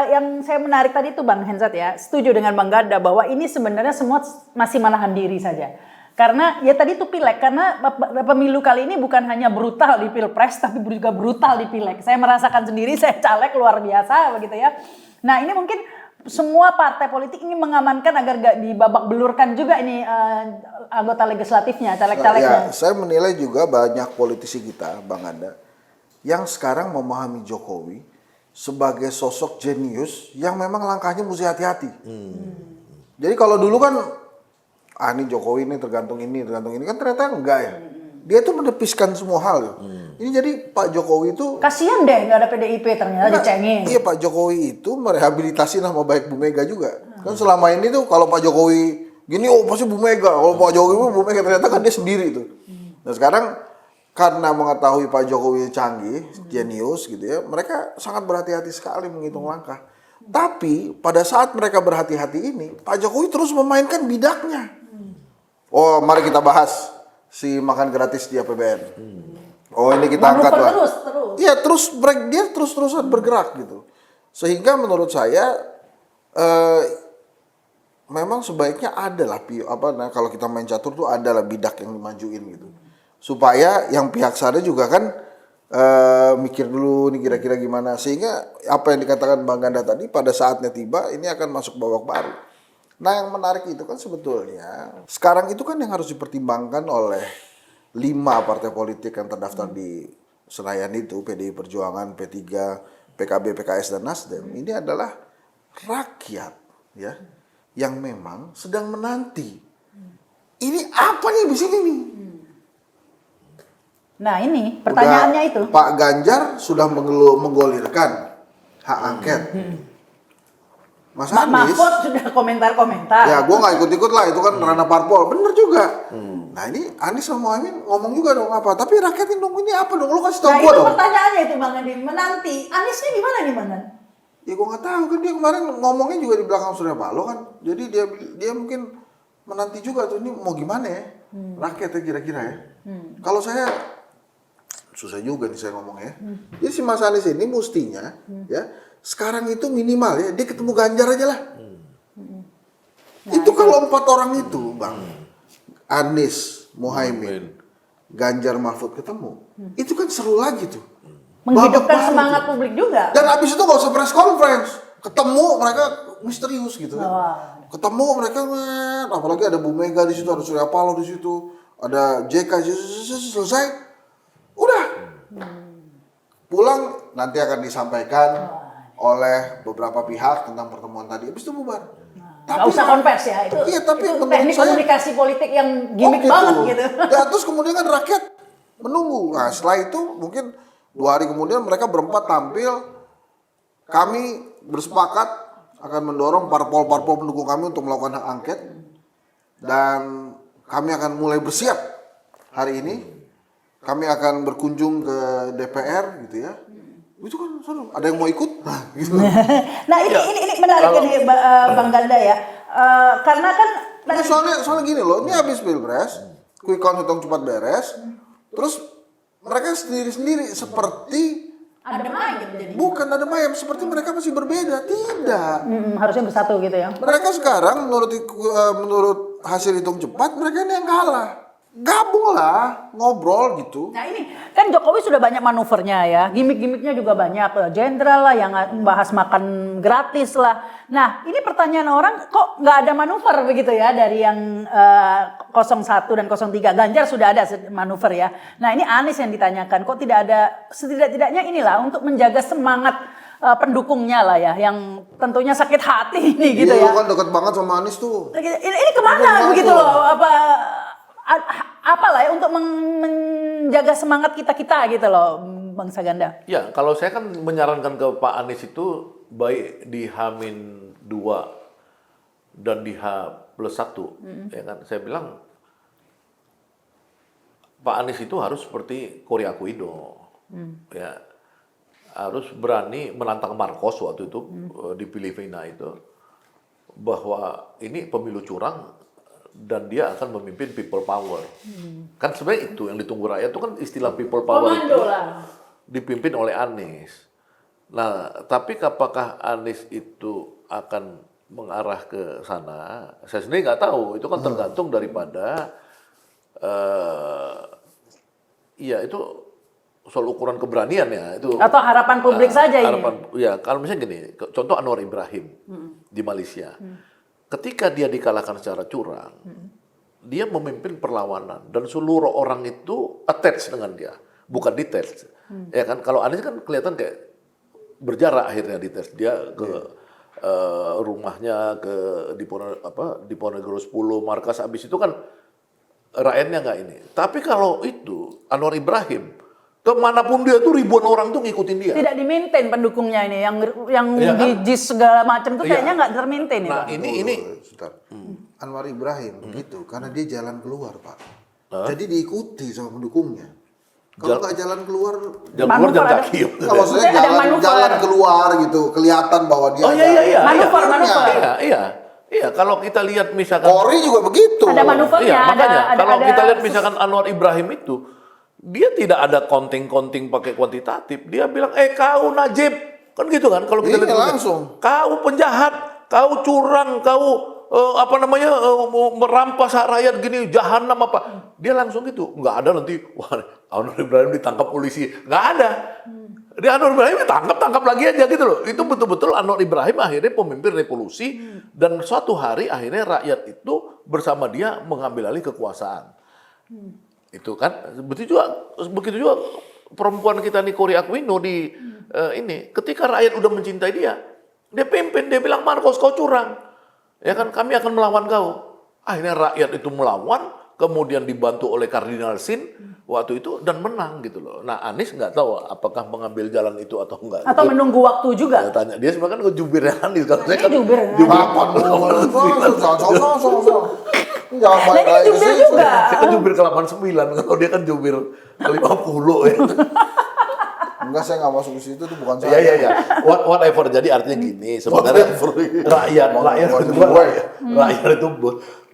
yang saya menarik tadi itu Bang Hensat ya, setuju dengan Bang Gada bahwa ini sebenarnya semua masih menahan diri saja. Karena ya tadi itu pileg, karena pemilu kali ini bukan hanya brutal di pilpres, tapi juga brutal di pileg. Saya merasakan sendiri, saya caleg luar biasa begitu ya. Nah ini mungkin semua partai politik ini mengamankan agar gak dibabak belurkan juga ini anggota legislatifnya, caleg-calegnya. Ya, saya menilai juga banyak politisi kita, Bang Anda, yang sekarang memahami Jokowi sebagai sosok jenius yang memang langkahnya mesti hati-hati. Jadi kalau dulu kan, ini Jokowi ini tergantung ini kan ternyata enggak ya. Dia tuh menepiskan semua hal. Ini jadi Pak Jokowi itu Kasian deh nggak ada PDIP ternyata dicengin. Iya, Pak Jokowi itu merehabilitasi nama baik Bu Mega juga. Kan selama ini tuh kalau Pak Jokowi gini, oh pasti Bu Mega. Kalau Pak Jokowi Bu Mega, ternyata kan dia sendiri tuh. Nah sekarang karena mengetahui Pak Jokowi canggih, jenius gitu ya, mereka sangat berhati-hati sekali menghitung langkah. Tapi pada saat mereka berhati-hati ini, Pak Jokowi terus memainkan bidaknya. Oh, mari kita bahas si makan gratis di APBN. Oh, ini kita angkat lah. Terus. Iya, dia terus-terusan bergerak gitu. Sehingga menurut saya memang sebaiknya ada lah kalau kita main catur tuh ada lah bidak yang dimajuin gitu. Supaya yang pihak sana juga kan mikir dulu nih kira-kira gimana, sehingga apa yang dikatakan Bang Ganda tadi pada saatnya tiba ini akan masuk babak baru. Nah yang menarik itu kan sebetulnya sekarang itu kan yang harus dipertimbangkan oleh 5 partai politik yang terdaftar di Senayan itu, PDI Perjuangan, P3, PKB, PKS, dan Nasdem. Ini adalah rakyat ya yang memang sedang menanti. Ini apa nih di sini nih? Nah ini pertanyaannya itu. Pak Ganjar sudah menggolirkan hak angket. Mas Anies, Mahfud sudah komentar-komentar. ya gue nggak ikut-ikut lah, itu kan ranah parpol, bener juga. Nah ini Anies sama Mohaimin ngomong juga dong apa, tapi rakyat ini nunggu ini apa dong, lo kasih tau Nah gue itu dong. pertanyaannya itu Bang Andi, menanti. Aniesnya gimana nih Bang Andi? Ya gue nggak tahu kan, dia kemarin ngomongnya juga di belakang Surya Paloh kan, jadi dia mungkin menanti juga tuh ini mau gimana ya, rakyatnya kira-kira ya. Kalau saya susah juga nih saya ngomongnya. Jadi si Mas Anies ini mestinya ya sekarang itu minimal ya dia ketemu Ganjar aja lah. Itu kalau 4 orang itu Bang, Anies, Mohaimin, Ganjar, Mahfud ketemu, itu kan seru lagi tuh. Menghidupkan Babak baru semangat tuh. publik juga. Dan abis itu gak usah press conference, ketemu mereka misterius gitu kan. Ketemu mereka, apalagi ada Bu Mega di situ, ada Surya Paloh di situ, ada JK di situ, selesai, udah. Pulang nanti akan disampaikan oleh beberapa pihak tentang pertemuan tadi, habis itu bubar. Nggak usah konvers ya, itu, Iya, tapi itu menurut teknik saya- komunikasi politik yang Oh, gimmick banget gitu. Ya, terus kemudian kan rakyat menunggu. Nah, setelah itu mungkin 2 hari kemudian mereka berempat tampil. Kami bersepakat akan mendorong parpol-parpol pendukung kami untuk melakukan hak angket. Dan kami akan mulai bersiap hari ini. Kami akan berkunjung ke DPR gitu ya. Itu kan seru. Ada yang mau ikut? Nah, gitu. Nah ini menarik ini Bang Ganda ya. Karena kan Nah, soalnya gini loh, ini habis pilpres, quick count hitung cepat beres, terus mereka sendiri-sendiri seperti ada main jadi. bukan ada mayem, seperti mereka masih berbeda, tidak. Harusnya bersatu gitu ya. Mereka sekarang menurut hasil hitung cepat mereka ini yang kalah. Gabunglah, ngobrol gitu. Nah ini kan Jokowi sudah banyak manuvernya ya, gimmick-gimmicknya juga banyak, jenderal lah yang bahas makan gratis lah. Nah ini pertanyaan orang kok nggak ada manuver begitu ya dari yang 01 dan 03, Ganjar sudah ada manuver ya. Nah ini Anies yang ditanyakan kok tidak ada, setidak-tidaknya inilah untuk menjaga semangat pendukungnya lah ya, yang tentunya sakit hati ini gitu Iya, ya. lu kan deket banget sama Anies tuh. Ini kemana begitu loh, apalah ya untuk menjaga semangat kita gitu loh Bang Saganda. Ya, kalau saya kan menyarankan ke Pak Anies itu baik di H-2 dan di H+1, ya kan. Saya bilang Pak Anies itu harus seperti Korea Akuido, ya harus berani menantang Marcos waktu itu di Filipina itu, bahwa ini pemilu curang dan dia akan memimpin people power. Kan sebenarnya itu yang ditunggu rakyat, itu kan istilah people power itu dipimpin oleh Anies. Nah, tapi apakah Anies itu akan mengarah ke sana? Saya sendiri nggak tahu. Itu kan tergantung daripada, ya itu soal ukuran keberanian ya. Itu Atau harapan publik saja ini. Ya, kalau misalnya gini, contoh Anwar Ibrahim di Malaysia. Ketika dia dikalahkan secara curang, dia memimpin perlawanan dan seluruh orang itu attach dengan dia, bukan detach. Ya kan, kalau Anies kan kelihatan kayak berjarak akhirnya detach. Dia ke rumahnya ke Diponegoro 10 markas, habis itu kan rakyatnya nggak ini. Tapi kalau itu Anwar Ibrahim, kemanapun dia tuh ribuan orang tuh ngikutin dia. Tidak di-maintain pendukungnya ini, yang Iya kan? di JIS segala macam tuh Iya. kayaknya nggak ter-maintain itu. Nah, ini Sebentar. Anwar Ibrahim begitu karena dia jalan keluar, Pak. Jadi diikuti sama pendukungnya. Kalau nggak jalan keluar, jalan Manuver ada. kaki. nggak, maksudnya Ada jalan, manuver. jalan keluar gitu, kelihatan bahwa dia Oh iya. Manuver. Iya, kalau kita lihat misalkan Polri juga begitu. Ada manuvernya, iya, makanya kalau ada kita lihat misalkan Anwar Ibrahim itu, dia tidak ada counting pakai kuantitatif. Dia bilang, kau Najib, kan gitu kan? Kalau kita Iya, lihat langsung. kau penjahat, kau curang, kau merampas hak rakyat gini, jahanam apa? Dia langsung gitu. Nggak ada nanti, wah Anwar Ibrahim ditangkap polisi, nggak ada. Dia Anwar Ibrahim tangkap lagi aja gitu loh. Itu betul-betul Anwar Ibrahim akhirnya pemimpin revolusi dan suatu hari akhirnya rakyat itu bersama dia mengambil alih kekuasaan. Itu kan begitu juga perempuan kita nih Korea Aquino di ini, ketika rakyat udah mencintai dia pimpin, dia bilang Marcos kau curang, ya kan, kami akan melawan kau. Akhirnya rakyat itu melawan, kemudian dibantu oleh Kardinal Sin waktu itu dan menang gitu loh. Nah Anies nggak tahu apakah mengambil jalan itu atau enggak. Atau menunggu waktu juga. Saya tanya dia sebenarnya kan jubirnya Anies, kalau saya kan Jubir. Kapan jangan Nah, balik ini lagi ke jubir situ. juga. saya kan jubir ke 89, kalau dia kan jubir ke 50 ya. Enggak, saya nggak masuk ke situ, itu bukan saya. Iya. Whatever. Jadi artinya gini, sebenarnya rakyat itu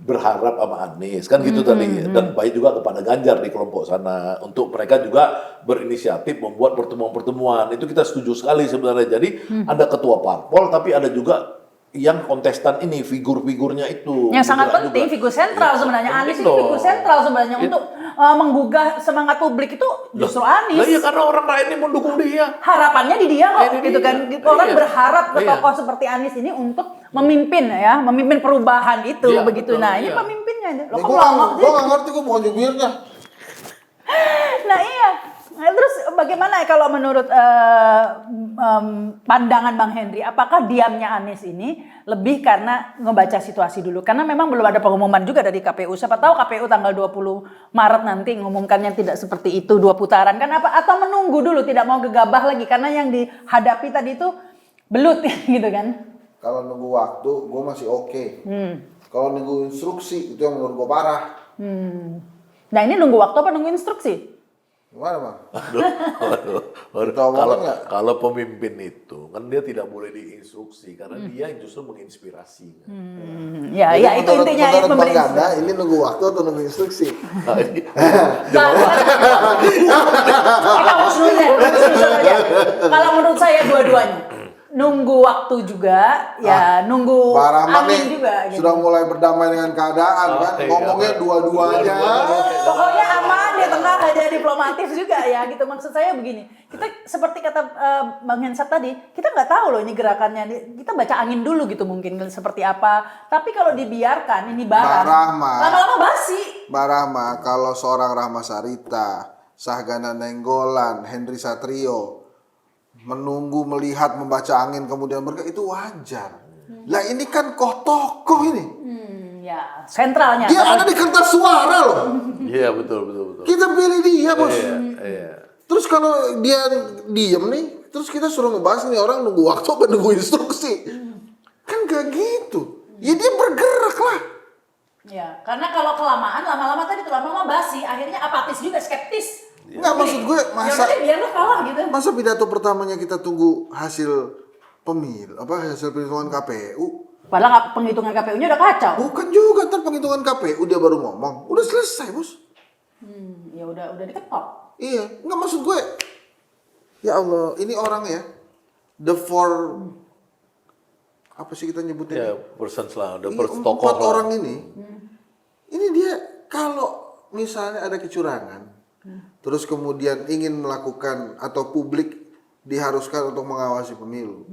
berharap sama Anies kan gitu tadi, dan baik juga kepada Ganjar di kelompok sana untuk mereka juga berinisiatif membuat pertemuan-pertemuan. Itu kita setuju sekali sebenarnya. Jadi ada ketua parpol, tapi ada juga yang kontestan ini, figur-figurnya itu. Yang sangat juga- penting, figur sentral Iya, sebenarnya. penting Anies ini dong. figur sentral sebenarnya untuk menggugah semangat publik itu justru Anies. Lah iya, karena orang rakyat ini mendukung dia. Harapannya di dia kok Ini gitu dia. kan. Orang Iya. berharap ke Iya. tokoh seperti Anies ini untuk memimpin perubahan itu Iya, begitu. betul, Nah, ini iya. pemimpinnya. Loh, Ya, kok gue nggak sih? nggak ngerti, gue bukan jubirnya. Nah, iya. Nah, terus bagaimana kalau menurut pandangan Bang Henry, apakah diamnya Anies ini lebih karena ngebaca situasi dulu? Karena memang belum ada pengumuman juga dari KPU. Siapa tahu KPU tanggal 20 Maret nanti ngumumkannya tidak seperti itu 2 putaran kan apa? Atau menunggu dulu tidak mau gegabah lagi karena yang dihadapi tadi itu belut gitu kan? Kalau nunggu waktu, gue masih oke. Kalau nunggu instruksi, itu yang menurut gue parah. Nah ini nunggu waktu apa nunggu instruksi? Gimana, Bang? Waduh. Kita omongin nggak? Kalau pemimpin itu kan dia tidak boleh diinstruksi karena dia yang justru menginspirasi. Ya, Jadi ya itu menurut- intinya menurut Bang memberi Ganda, ini nunggu waktu atau nunggu instruksi? Kita husnuzon aja. Kalau menurut saya dua-duanya. Nunggu waktu juga, ya nunggu Pak Rahman angin nih juga. Gitu. sudah mulai berdamai dengan keadaan kan, Oke, ngomongnya dua-duanya. Pokoknya aman di tengah aja diplomatis juga ya gitu. Maksud saya begini, kita seperti kata Bang Hensat tadi, kita nggak tahu loh ini gerakannya. Kita baca angin dulu gitu mungkin seperti apa. Tapi kalau dibiarkan ini barang, Mbak Rahma. lama-lama basi. Mbak Rahma, kalau seorang Rahma Sarita, Sahgana Nenggolan, Henry Satrio menunggu, melihat, membaca angin kemudian bergerak itu wajar. Lah ini kan tokoh ini. Ya sentralnya. Dia ada di kertas suara loh. Iya betul. Kita pilih dia, Bos. Iya. Terus kalau dia diem nih, terus kita suruh ngebahas nih orang nunggu waktu apa nunggu instruksi. Kan gak gitu. Ya dia bergerak lah. Ya, karena kalau kelamaan, lama-lama tadi tuh lama-lama basi, akhirnya apatis juga, skeptis. Nggak, maksud gue masa Ya udah biar lo kalah gitu. masa pidato pertamanya kita tunggu hasil hasil penghitungan KPU. Padahal penghitungan KPU-nya udah kacau. Bukan juga, ntar penghitungan KPU dia baru ngomong. Udah selesai, Bos. Ya udah diketok. Iya, nggak maksud gue. Ya Allah, ini orang ya. The four apa sih kita nyebutnya? Ya person lah, the Iya, first tokoh empat lah. orang ini dia kalau misalnya ada kecurangan, terus kemudian ingin melakukan atau publik diharuskan untuk mengawasi pemilu,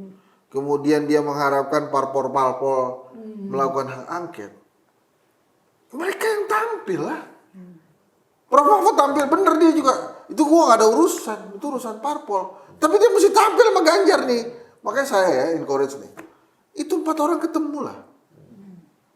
kemudian dia mengharapkan parpol-parpol melakukan hak angket, mereka yang tampil lah. Prof Mahfud tampil bener dia juga, itu gua nggak ada urusan, itu urusan parpol. Tapi dia mesti tampil sama Ganjar nih, makanya saya ya encourage nih. Itu 4 orang ketemu lah.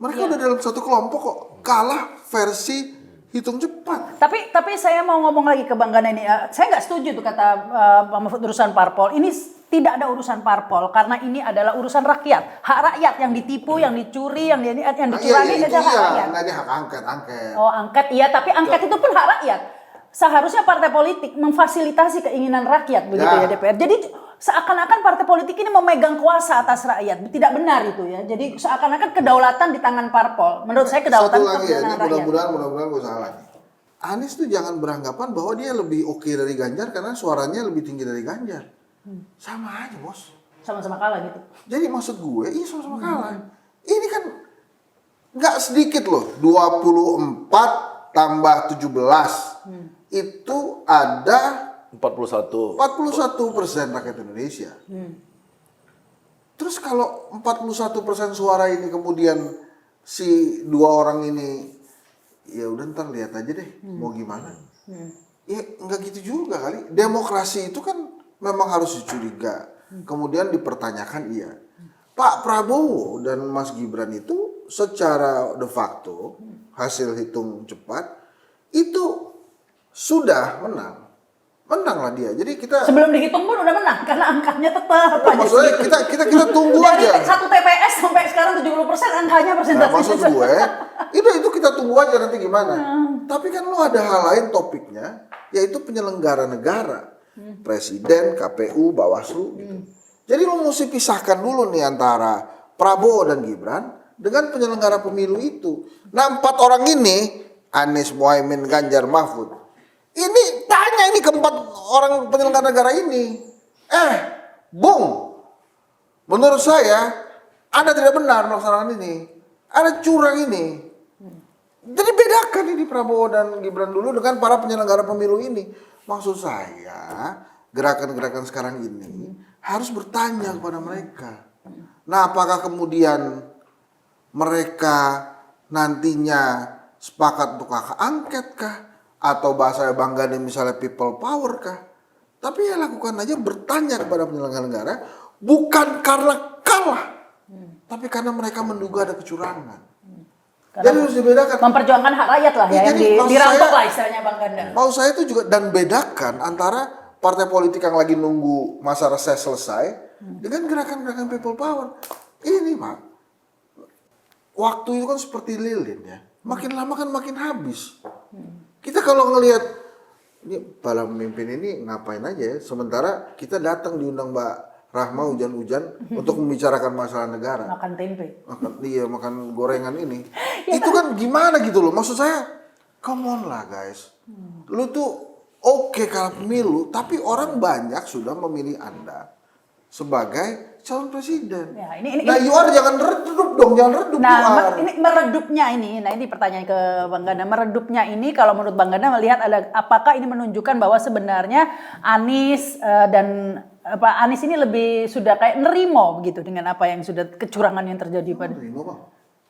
Mereka udah dalam satu kelompok kok, kalah versi hitung cepat. Tapi saya mau ngomong lagi ke Bang Gana ini. Saya nggak setuju tuh kata Pak Mahfud urusan parpol. Ini tidak ada urusan parpol karena ini adalah urusan rakyat, hak rakyat yang ditipu, yang dicuri, yang dicurangi itu hak rakyat. Nah, ini hak angket. Oh angket iya, tapi angket itu pun hak rakyat. Seharusnya partai politik memfasilitasi keinginan rakyat begitu ya DPR. Jadi seakan-akan partai politik ini memegang kuasa atas rakyat. Tidak benar itu ya. Jadi seakan-akan kedaulatan di tangan parpol. Menurut saya kedaulatan Satu lagi ya, ini rakyat. mudah-mudahan gue salah nih. Anies tuh jangan beranggapan bahwa dia lebih oke dari Ganjar karena suaranya lebih tinggi dari Ganjar. Sama aja, Bos. Sama-sama kalah gitu. Jadi maksud gue, iya sama-sama kalah. Ini kan nggak sedikit loh, 24 tambah 17. Itu ada 41. 41% rakyat Indonesia. Terus kalau 41% suara ini kemudian si 2 orang ini, ya udah ntar lihat aja deh mau gimana. Ya nggak gitu juga kali. Demokrasi itu kan memang harus dicuriga. Kemudian dipertanyakan iya. Pak Prabowo dan Mas Gibran itu secara de facto hasil hitung cepat itu sudah menanglah dia. Jadi kita Sebelum dihitung pun udah menang karena angkanya tetap aja maksudnya segitu. kita tunggu Dari aja. satu TPS sampai sekarang 70% angkanya Nah, persentase. maksud gue itu kita tunggu aja nanti gimana. Tapi kan lo ada hal lain topiknya, yaitu penyelenggara negara, presiden, KPU, Bawaslu gitu. Jadi lo mesti pisahkan dulu nih antara Prabowo dan Gibran dengan penyelenggara pemilu itu. Nah 4 orang ini, Anies, Muhaimin, Ganjar, Mahfud, ini tanya ini ke 4 orang penyelenggara negara ini. Bung, menurut saya Anda tidak benar melaksanakan ini. Ada curang ini. Jadi bedakan ini Prabowo dan Gibran dulu dengan para penyelenggara pemilu ini. Maksud saya, gerakan-gerakan sekarang ini harus bertanya kepada mereka. Nah, apakah kemudian mereka nantinya sepakat untuk hak angket kah? Atau bahasa Bang Gani misalnya people power kah? Tapi ya lakukan aja, bertanya kepada penyelenggara negara, bukan karena kalah, tapi karena mereka menduga ada kecurangan. Karena Jadi harus dibedakan. memperjuangkan hak rakyat lah ya, yang Jadi maksud dirampok saya- lah istilahnya Bang Ganda. Mau saya itu juga, dan bedakan antara partai politik yang lagi nunggu masa reses selesai dengan gerakan-gerakan people power. Ini Pak, waktu itu kan seperti lilin ya, makin lama kan makin habis. Kita kalau ngelihat ini para pemimpin ini ngapain aja ya, sementara kita datang diundang Mbak Rahma hujan-hujan untuk membicarakan masalah negara. Makan tempe. Makan gorengan ini. Itu kan gimana gitu loh. Maksud saya, come on lah guys. Lu tuh oke kalau pemilu, tapi orang banyak sudah memilih Anda sebagai calon presiden. Ya, ini Nah, you are jangan redup dong, jangan redup you Nah, are. ini meredupnya ini pertanyaan ke Bang Ganda. Meredupnya ini kalau menurut Bang Ganda melihat ada apakah ini menunjukkan bahwa sebenarnya Anies dan Anies ini lebih sudah kayak nerimo begitu dengan apa yang sudah kecurangan yang terjadi pada. Terima, Bang.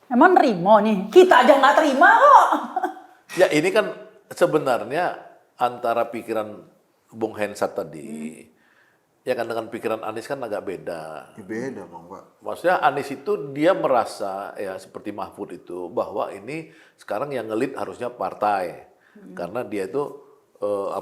Emang nerimo nih. Kita aja nggak terima kok. Ya ini kan sebenarnya antara pikiran Bung Hensat tadi, ya kan dengan pikiran Anies kan agak beda. Ya beda Bang, Pak. Maksudnya Anies itu dia merasa ya seperti Mahfud itu bahwa ini sekarang yang ngelit harusnya partai karena dia itu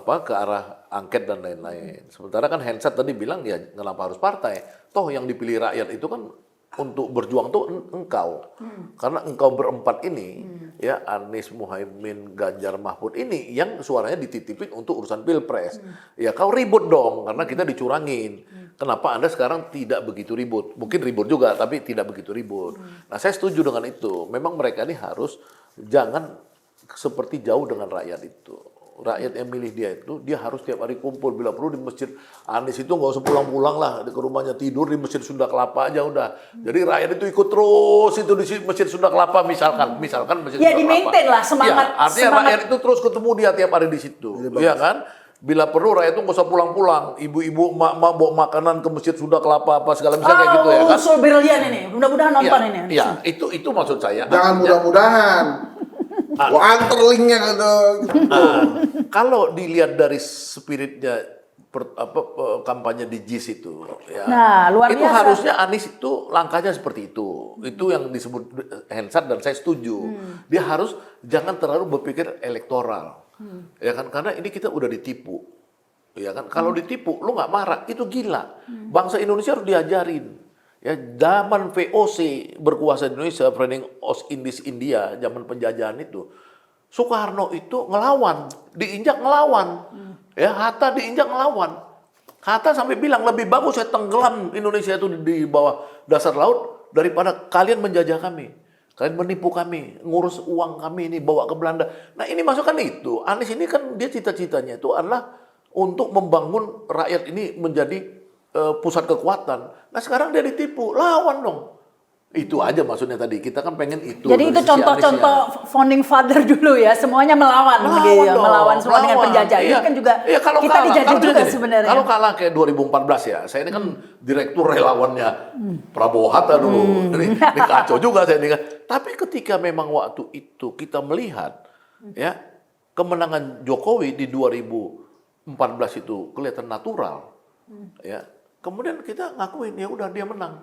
ke arah angket dan lain-lain. Sementara kan Hensat tadi bilang ya kenapa harus partai? Toh yang dipilih rakyat itu kan untuk berjuang tuh engkau. Karena engkau berempat ini ya Anies, Muhaimin, Ganjar, Mahfud ini yang suaranya dititipin untuk urusan Pilpres. Ya kau ribut dong karena kita dicurangin. Kenapa Anda sekarang tidak begitu ribut? Mungkin ribut juga tapi tidak begitu ribut. Nah, saya setuju dengan itu. Memang mereka ini harus jangan seperti jauh dengan rakyat itu. Rakyat yang milih dia itu, dia harus tiap hari kumpul. Bila perlu di masjid Anies itu nggak usah pulang-pulang lah. Ke rumahnya tidur di Masjid Sunda Kelapa aja udah. Jadi rakyat itu ikut terus itu di Masjid Sunda Kelapa misalkan Masjid Ya, Sunda Kelapa. di-maintain lah semangat- Ya, artinya semangat. rakyat itu terus ketemu dia tiap hari di situ. Iya kan? Bila perlu rakyat itu nggak usah pulang-pulang. Ibu-ibu, emak-emak bawa makanan ke Masjid Sunda Kelapa apa segala misalnya kayak gitu ya kan. Usul brilian ini. Mudah-mudahan nonton ini. Iya, itu maksud saya. Jangan mudah-mudahan. Gua anter linknya ke Kalau dilihat dari spiritnya kampanye di JIS itu, ya, Nah, luar itu biasa. harusnya Anies itu langkahnya seperti itu. Itu yang disebut Hensat dan saya setuju. Dia harus jangan terlalu berpikir elektoral, ya kan? Karena ini kita udah ditipu, ya kan? Kalau ditipu, lu nggak marah, itu gila. Bangsa Indonesia harus diajarin. Ya, zaman VOC berkuasa di Indonesia, Framing Ostindis India, zaman penjajahan itu, Soekarno itu ngelawan, diinjak ngelawan, ya Hatta diinjak ngelawan. Hatta sampai bilang lebih bagus saya tenggelam Indonesia itu di bawah dasar laut daripada kalian menjajah kami, kalian menipu kami, ngurus uang kami ini bawa ke Belanda. Nah ini masukkan itu, Anies ini kan dia cita-citanya itu adalah untuk membangun rakyat ini menjadi pusat kekuatan. Nah sekarang dia ditipu, lawan dong. Itu aja maksudnya tadi. Kita kan pengen itu. Jadi dari itu sisi contoh-contoh Aniesnya. founding father dulu ya, semuanya melawan gitu ya, dong, melawan semua dengan penjajah. Ini Iya. kan juga Iya, kalau kita kalah, dijajah kalau juga gini, sebenarnya. Kalau kalah kayak 2014 ya, saya ini kan direktur relawannya Prabowo Hatta dulu. Ini kacau juga saya ini kan. Tapi ketika memang waktu itu kita melihat ya kemenangan Jokowi di 2014 itu kelihatan natural. Ya. Kemudian kita ngakuin ya udah dia menang.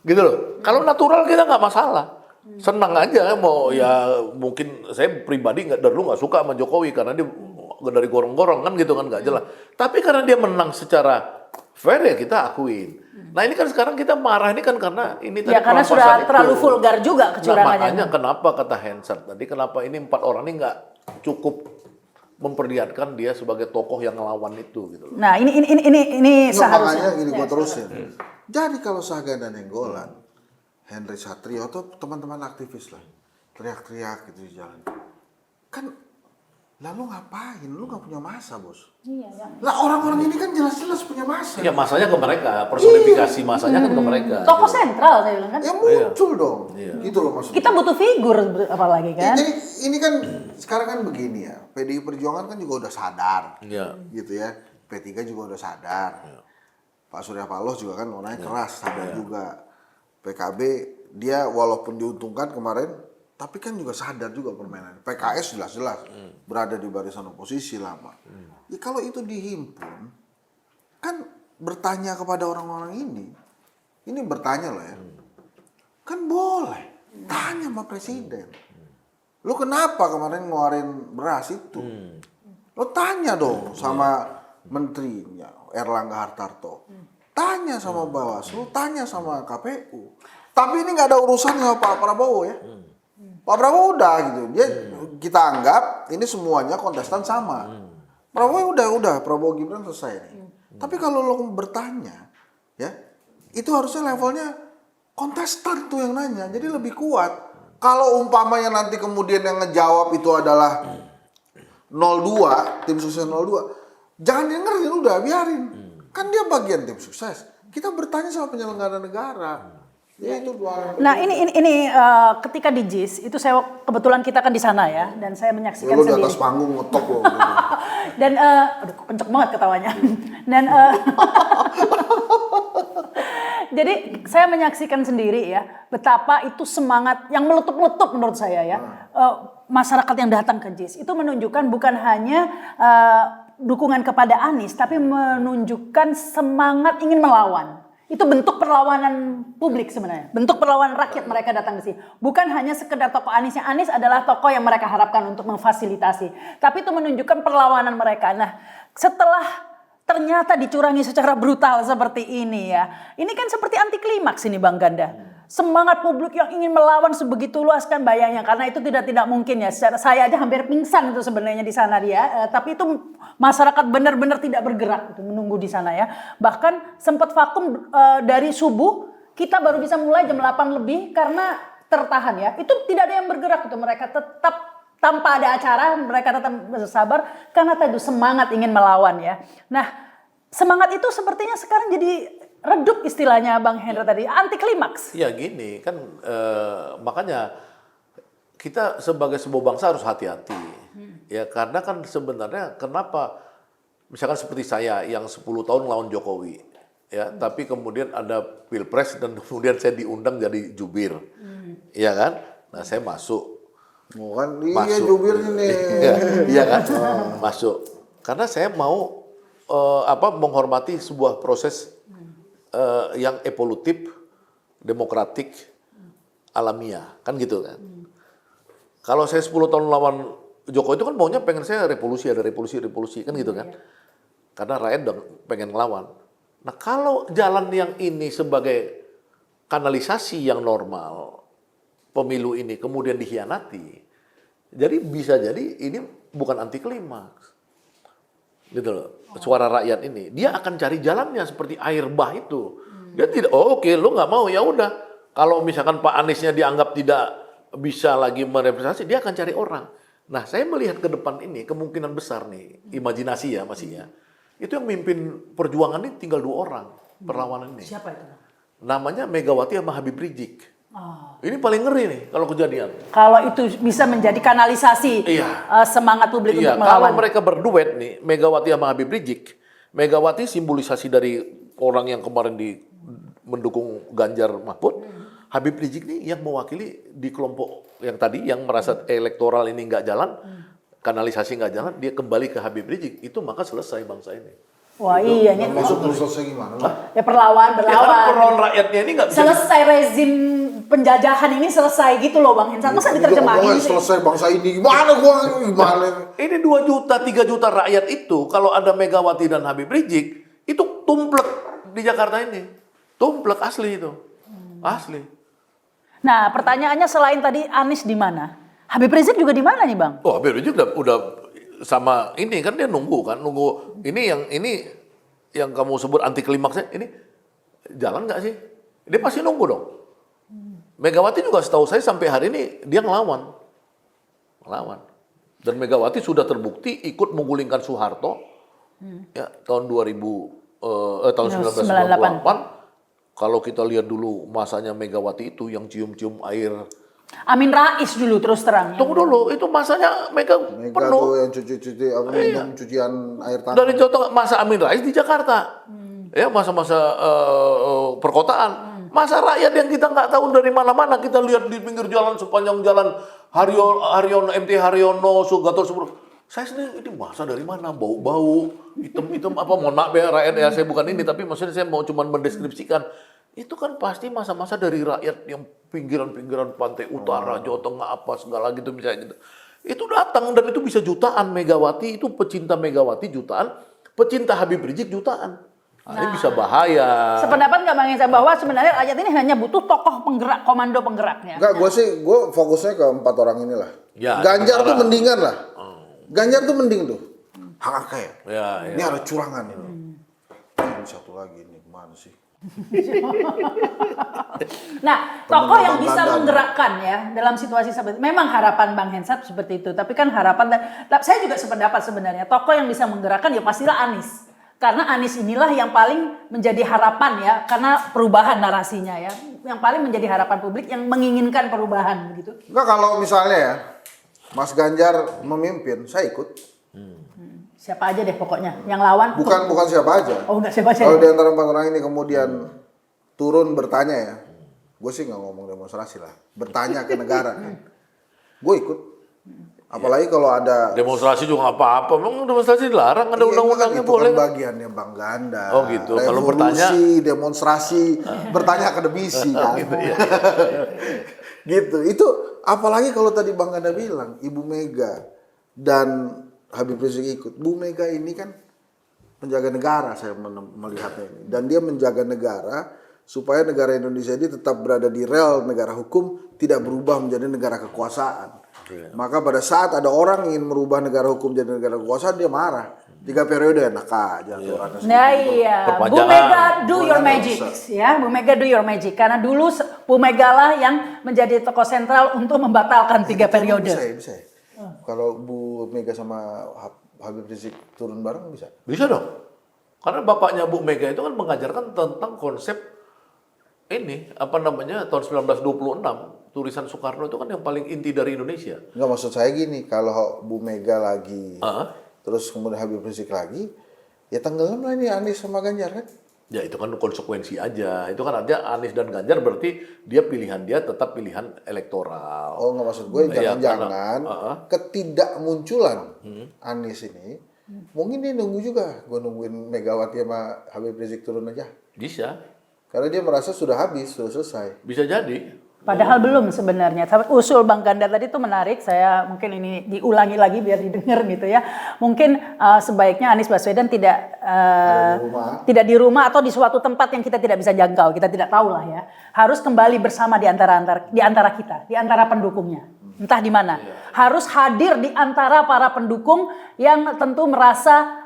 Gitu loh. Kalau natural kita nggak masalah. Senang aja mau ya mungkin saya pribadi nggak dulu nggak suka sama Jokowi karena dia dari gorong-gorong kan gitu kan nggak jelas. Tapi karena dia menang secara fair ya kita akuin. Nah ini kan sekarang kita marah ini kan karena ini Ya tadi karena perampasan sudah itu. terlalu vulgar juga Nah, kecurangannya. makanya kenapa kata Hensat tadi kenapa ini 4 orang ini nggak cukup memperlihatkan dia sebagai tokoh yang ngelawan itu gitu loh. Nah ini Nggak, seharusnya. makanya gini gue terusin. Jadi kalau Saga dan Nenggolan, Henry Satrio atau teman-teman aktivis lah, teriak-teriak gitu di jalan. Kan, lalu ngapain? Lu nggak punya masa, bos. Iya, ya. Lah orang-orang ini kan jelas-jelas punya masa. Ya masanya ke mereka, personifikasi masanya kan ke mereka. Tokoh sentral saya bilang kan. Ya muncul dong. Iya. Gitu loh maksudnya. Kita butuh figur apalagi kan. Jadi ini kan sekarang kan begini ya. PDI Perjuangan kan juga udah sadar. Iya. Gitu ya. P3 juga udah sadar. Pak Surya Paloh juga kan orangnya keras, sadar juga. PKB dia walaupun diuntungkan kemarin, tapi kan juga sadar juga permainan. PKS jelas-jelas berada di barisan oposisi lama. Ya kalau itu dihimpun, kan bertanya kepada orang-orang ini bertanya loh ya, kan boleh tanya sama presiden. Lo kenapa kemarin ngeluarin beras itu? Lo tanya dong sama menterinya Erlangga Hartarto, tanya sama Bawaslu, tanya sama KPU. Tapi ini nggak ada urusan sama Pak Prabowo ya. Pak Prabowo udah gitu, dia kita anggap ini semuanya kontestan sama. Prabowo udah Prabowo Gibran selesai nih. Tapi kalau lo bertanya, ya itu harusnya levelnya kontestan tuh yang nanya, jadi lebih kuat. Kalau umpamanya nanti kemudian yang ngejawab itu adalah 02, tim sukses 02, jangan dengerin, udah biarin. Kan dia bagian tim sukses. Kita bertanya sama penyelenggara negara. Ya, itu dua. Nah ini ketika di JIS itu saya kebetulan kita kan di sana ya, dan saya menyaksikan Lu di sendiri. atas panggung ngetok lo. Dan aduh kenceng banget ketawanya. Dan jadi saya menyaksikan sendiri ya betapa itu semangat yang meletup-letup menurut saya ya. Masyarakat yang datang ke JIS itu menunjukkan bukan hanya dukungan kepada Anies, tapi menunjukkan semangat ingin melawan. Itu bentuk perlawanan publik sebenarnya. Bentuk perlawanan rakyat mereka datang ke sini. Bukan hanya sekedar tokoh Aniesnya. Anies adalah tokoh yang mereka harapkan untuk memfasilitasi. Tapi itu menunjukkan perlawanan mereka. Nah, setelah ternyata dicurangi secara brutal seperti ini ya. Ini kan seperti anti klimaks ini Bang Ganda. Semangat publik yang ingin melawan sebegitu luas kan bayangnya, karena itu tidak mungkin ya. Saya aja hampir pingsan itu sebenarnya di sana dia. Tapi itu masyarakat benar-benar tidak bergerak itu menunggu di sana ya. Bahkan sempat vakum dari subuh, kita baru bisa mulai jam 8 lebih karena tertahan ya. Itu tidak ada yang bergerak itu, mereka tetap tanpa ada acara, mereka tetap bersabar karena tadi semangat ingin melawan ya. Nah, semangat itu sepertinya sekarang jadi redup istilahnya Bang Hendra tadi, anti klimaks. Ya gini kan makanya kita sebagai sebuah bangsa harus hati-hati. Ya karena kan sebenarnya kenapa misalkan seperti saya yang 10 tahun lawan Jokowi ya, tapi kemudian ada Pilpres dan kemudian saya diundang jadi jubir. Iya kan? Nah, saya masuk. Kan iya jubir ini. Iya kan? Masuk. Karena saya mau menghormati sebuah proses yang evolutif, demokratik, alamiah, kan gitu kan. Kalau saya 10 tahun lawan Jokowi itu kan maunya pengen saya revolusi, ada revolusi kan gitu kan. Karena rakyat udah pengen ngelawan. Nah kalau jalan yang ini sebagai kanalisasi yang normal, pemilu ini kemudian dikhianati, jadi bisa jadi ini bukan anti klimaks. Gitu loh. Suara rakyat ini, dia akan cari jalannya seperti air bah itu. Dia tidak, oke, lo nggak mau ya udah. Kalau misalkan Pak Aniesnya dianggap tidak bisa lagi merepresentasi, dia akan cari orang. Nah, saya melihat ke depan ini kemungkinan besar nih, imajinasi ya masih ya. Itu yang mimpin perjuangan ini tinggal 2 orang perlawanan ini. Siapa itu? Namanya Megawati sama Habib Rizik. Ini paling ngeri nih kalau kejadian. Kalau itu bisa menjadi kanalisasi semangat publik untuk melawan. Kalau mereka berduet nih, Megawati sama Habib Rizik. Megawati simbolisasi dari orang yang kemarin mendukung Ganjar Mahfud. Habib Rizik nih yang mewakili di kelompok yang tadi yang merasa elektoral ini nggak jalan, kanalisasi nggak jalan, dia kembali ke Habib Rizik. Itu maka selesai bangsa ini. Wah iya, ini Maksud selesai gimana? ya perlawan. Ya kan perlawan rakyatnya ini nggak bisa. Selesai rezim penjajahan ini selesai gitu loh Bang Hensat. Masa diterjemahin sih? Selesai bangsa ini gimana? Ini 2 juta, 3 juta rakyat itu kalau ada Megawati dan Habib Rizik itu tumplek di Jakarta ini. Tumplek asli itu. Asli. Nah, pertanyaannya selain tadi Anies di mana? Habib Rizik juga di mana nih, Bang? Oh, Habib Rizik udah sama ini kan dia nunggu ini yang kamu sebut anti klimaksnya ini jalan nggak sih? Dia pasti nunggu dong. Megawati juga setahu saya sampai hari ini dia ngelawan. Dan Megawati sudah terbukti ikut menggulingkan Soeharto ya tahun 1998. Kalau kita lihat dulu masanya Megawati itu yang cium-cium air. Amin Rais dulu terus terang. Tunggu dulu, itu masanya Mega penuh. Tuh yang cuci-cuci minum cucian air tanah. Dari contoh masa Amin Rais di Jakarta. Ya, masa-masa perkotaan. Masa rakyat yang kita nggak tahu dari mana-mana, kita lihat di pinggir jalan sepanjang jalan Haryono, MT Haryono, Gatot Subroto. Saya sendiri ini masa dari mana bau-bau hitam-hitam apa mohon maaf ya rakyat ya saya bukan ini tapi maksudnya saya mau cuman mendeskripsikan itu kan pasti masa-masa dari rakyat yang pinggiran-pinggiran pantai utara Jawa Tengah apa segala gitu misalnya gitu itu datang dan itu bisa jutaan Megawati itu pecinta Megawati jutaan pecinta Habib Rizik jutaan ini bisa bahaya. Sependapat nggak Bang Hensa bahwa sebenarnya rakyat ini hanya butuh tokoh penggerak, komando penggeraknya? Enggak, gue fokusnya ke 4 orang inilah. Ya, Ganjar tuh mendingan lah. Ganjar tuh mending tuh. Hak akeh. Ya, Ini ada curangan. Ini satu lagi ini gimana sih? Nah, tokoh yang bisa Propaganda. menggerakkan ya dalam situasi seperti memang harapan Bang Hensat seperti itu. Tapi kan harapan saya juga sependapat sebenarnya tokoh yang bisa menggerakkan ya pastilah Anies. Karena Anies inilah yang paling menjadi harapan ya karena perubahan narasinya ya. Yang paling menjadi harapan publik yang menginginkan perubahan begitu. Enggak, kalau misalnya ya Mas Ganjar memimpin, saya ikut. Siapa aja deh pokoknya yang lawan. Bukan siapa aja. Oh enggak siapa aja. Kalau di antara 4 orang ini kemudian turun bertanya ya, gue sih nggak ngomong demonstrasi lah, bertanya ke negara kan, gue ikut. Apalagi kalau ada Demonstrasi juga nggak apa-apa, memang demonstrasi dilarang ada undang-undangnya itu boleh. kan bagiannya Bang Ganda. Oh gitu. Kalau bertanya demonstrasi, bertanya akademisi kan. gitu ya. Gitu. Itu apalagi kalau tadi Bang Ganda bilang Ibu Mega dan Habib Rizik ikut. Bu Mega ini kan penjaga negara saya melihatnya ini. Dan dia menjaga negara supaya negara Indonesia ini tetap berada di rel negara hukum, tidak berubah menjadi negara kekuasaan. Maka pada saat ada orang ingin merubah negara hukum jadi negara kekuasaan, dia marah. 3 periode enak aja aturannya. Nah iya, Bu Perpanjangan. Mega do your Boleh, magic bisa. ya, Bu Mega do your magic. Karena dulu Bu Mega lah yang menjadi tokoh sentral untuk membatalkan 3 periode. Bisa. Kalau Bu Mega sama Habib Rizik turun bareng bisa. Bisa dong. Karena bapaknya Bu Mega itu kan mengajarkan tentang konsep ini apa namanya tahun 1926 tulisan Soekarno itu kan yang paling inti dari Indonesia. Enggak, maksud saya gini, kalau Bu Mega lagi terus kemudian Habib Rizik lagi, ya tenggelam lah ini Anies sama Ganjar kan? Ya itu kan konsekuensi aja. Itu kan artinya Anies dan Ganjar berarti dia pilihan dia tetap pilihan elektoral. Oh nggak, maksud gue Ya, jangan-jangan karena, ketidakmunculan Anies ini, mungkin dia nunggu juga, gue nungguin Megawati sama Habib Rizik turun aja. Bisa. Karena dia merasa sudah habis, sudah selesai. Bisa jadi. Padahal belum sebenarnya. Tapi usul Bang Ganda tadi itu menarik. Saya mungkin ini diulangi lagi biar didengar gitu ya. Mungkin sebaiknya Anies Baswedan tidak di rumah atau di suatu tempat yang kita tidak bisa jangkau. Kita tidak tahu lah ya. Harus kembali bersama di antara kita, di antara pendukungnya. Entah di mana. Harus hadir di antara para pendukung yang tentu merasa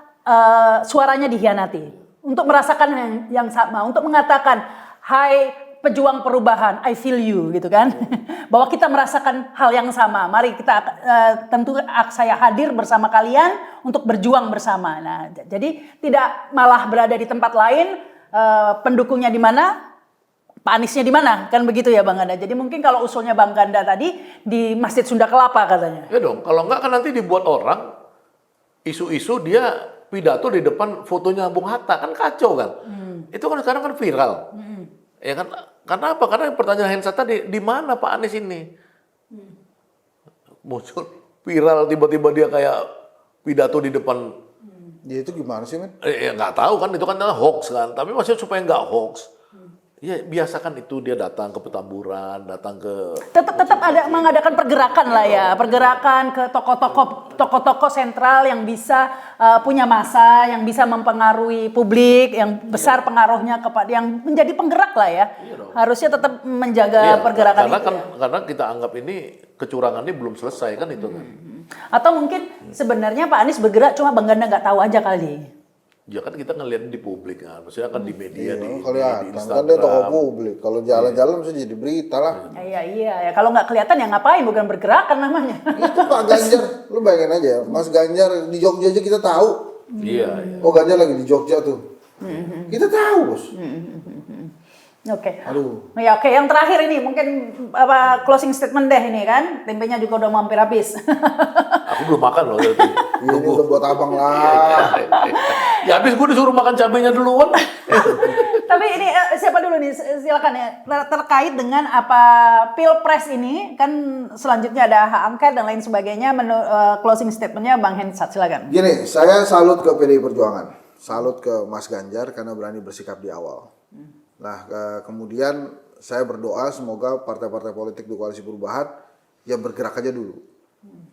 suaranya dikhianati. Untuk merasakan yang sama, untuk mengatakan, hai pejuang perubahan, I feel you gitu kan, bahwa kita merasakan hal yang sama. Mari kita tentu saya hadir bersama kalian untuk berjuang bersama. Nah, jadi tidak malah berada di tempat lain, pendukungnya di mana, Pak Aniesnya di mana, kan begitu ya Bang Ganda. Jadi mungkin kalau usulnya Bang Ganda tadi di Masjid Sunda Kelapa katanya. Ya dong, kalau enggak kan nanti dibuat orang isu-isu dia pidato di depan fotonya Bung Hatta kan kacau kan. Itu kan sekarang kan viral. Ya kan, karena apa? Karena pertanyaan Hensa tadi, di mana Pak Anies ini? Muncul viral tiba-tiba dia kayak pidato di depan. Ya itu gimana sih, men? Ya nggak tahu kan, itu kan hoax kan. Tapi maksudnya supaya nggak hoax, ya biasakan itu dia datang ke Petamburan, datang ke Tetap ada mengadakan pergerakan lah ya, pergerakan ke tokoh-tokoh sentral yang bisa punya massa, yang bisa mempengaruhi publik, yang besar pengaruhnya kepada yang menjadi penggerak lah ya. Harusnya tetap menjaga pergerakan karena itu. kan karena kita anggap ini kecurangan ini belum selesai kan itu kan. Atau mungkin sebenarnya Pak Anies bergerak cuma Bang Ganda nggak tahu aja kali. Ya kan kita ngeliat di publik kan, maksudnya kan di media di Kelihatan Instagram. kan dia tokoh publik. Kalau jalan-jalan bisa jadi berita lah. Iya. Kalau nggak kelihatan ya ngapain? Bukan bergerak kan namanya. Itu Pak Ganjar, lu bayangin aja, Mas Ganjar di Jogja aja kita tahu. Iya. Oh Ganjar lagi di Jogja tuh. Kita tahu, Bos. Oke. Aduh. Ya oke, yang terakhir ini mungkin closing statement deh ini kan. Tempenya juga udah mau hampir habis. Aku belum makan loh. Ini udah buat abang lah. Ya habis gue disuruh makan cabenya duluan. Tapi ini siapa dulu nih? Silakan ya. Terkait dengan apa Pilpres ini kan selanjutnya ada hak angket dan lain sebagainya. Closing statementnya Bang Hensat, silakan. Gini, saya salut ke PDI Perjuangan, salut ke Mas Ganjar karena berani bersikap di awal. Nah, kemudian saya berdoa semoga partai-partai politik di koalisi perubahan ya bergerak aja dulu,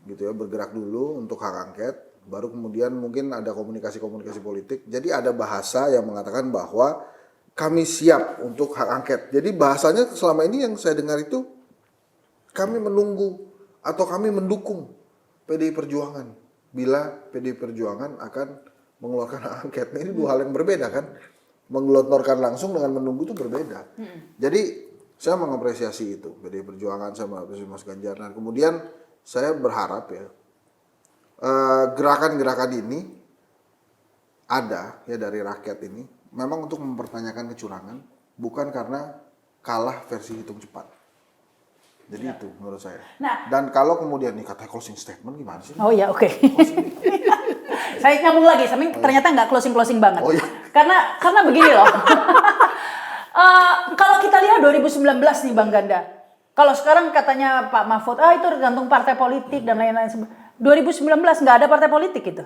gitu ya, bergerak dulu untuk hak angket. Baru kemudian mungkin ada komunikasi-komunikasi politik. Jadi ada bahasa yang mengatakan bahwa kami siap untuk hak angket. Jadi bahasanya selama ini yang saya dengar itu kami menunggu atau kami mendukung PDI Perjuangan bila PDI Perjuangan akan mengeluarkan hak angket. Nah, ini dua hal yang berbeda kan. Menggelontorkan langsung dengan menunggu itu berbeda. Jadi saya mengapresiasi itu PDI Perjuangan, saya mengapresiasi Mas Ganjar. Dan kemudian saya berharap ya gerakan-gerakan ini ada ya dari rakyat ini memang untuk mempertanyakan kecurangan, bukan karena kalah versi hitung cepat. Jadi itu menurut saya. Nah, Dan kalau kemudian nih katanya closing statement gimana sih? oh ya, oke. Saya nyambung lagi, tapi ternyata nggak closing banget. Oh, iya. Karena begini loh. Kalau kita lihat 2019 nih Bang Ganda. Kalau sekarang katanya Pak Mahfud, itu tergantung partai politik dan lain-lain. 2019 nggak ada partai politik itu.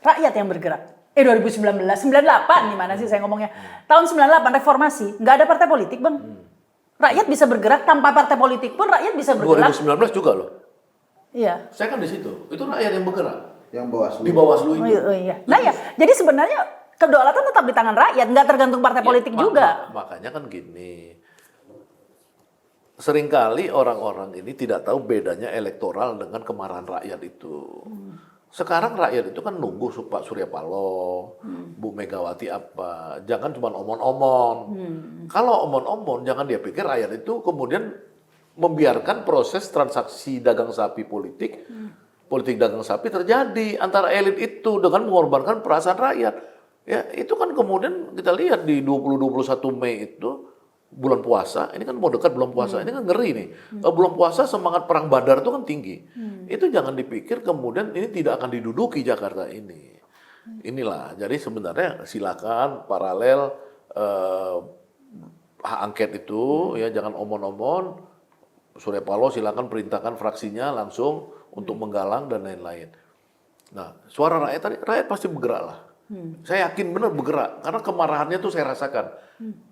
Rakyat yang bergerak. 2019, 98 gimana sih saya ngomongnya. Tahun 98 reformasi, nggak ada partai politik Bang. Rakyat bisa bergerak tanpa partai politik pun rakyat bisa bergerak. 2019 juga loh. Iya. Saya kan di situ. Itu rakyat yang bergerak. Yang Bawaslu. Di Bawaslu itu. Oh iya. Nah ya, jadi sebenarnya kedaulatan tetap di tangan rakyat, nggak tergantung partai politik juga. Makanya kan gini. Seringkali orang-orang ini tidak tahu bedanya elektoral dengan kemarahan rakyat itu. Sekarang rakyat itu kan nunggu Pak Surya Paloh, Bu Megawati apa. Jangan cuma omon-omon. Kalau omon-omon, jangan dia pikir rakyat itu kemudian membiarkan proses transaksi dagang sapi politik, politik dagang sapi terjadi antara elit itu dengan mengorbankan perasaan rakyat. Ya, itu kan kemudian kita lihat di 20-21 Mei itu bulan puasa, ini kan mau dekat bulan puasa, ini kan ngeri nih. Bulan puasa semangat perang Badar itu kan tinggi. Itu jangan dipikir kemudian ini tidak akan diduduki Jakarta ini. Inilah, jadi sebenarnya silakan paralel hak angket itu, ya jangan omon-omon. Surya Paloh silakan perintahkan fraksinya langsung untuk menggalang dan lain-lain. Nah, suara rakyat tadi, rakyat pasti bergerak lah. Saya yakin benar bergerak, karena kemarahannya tuh saya rasakan.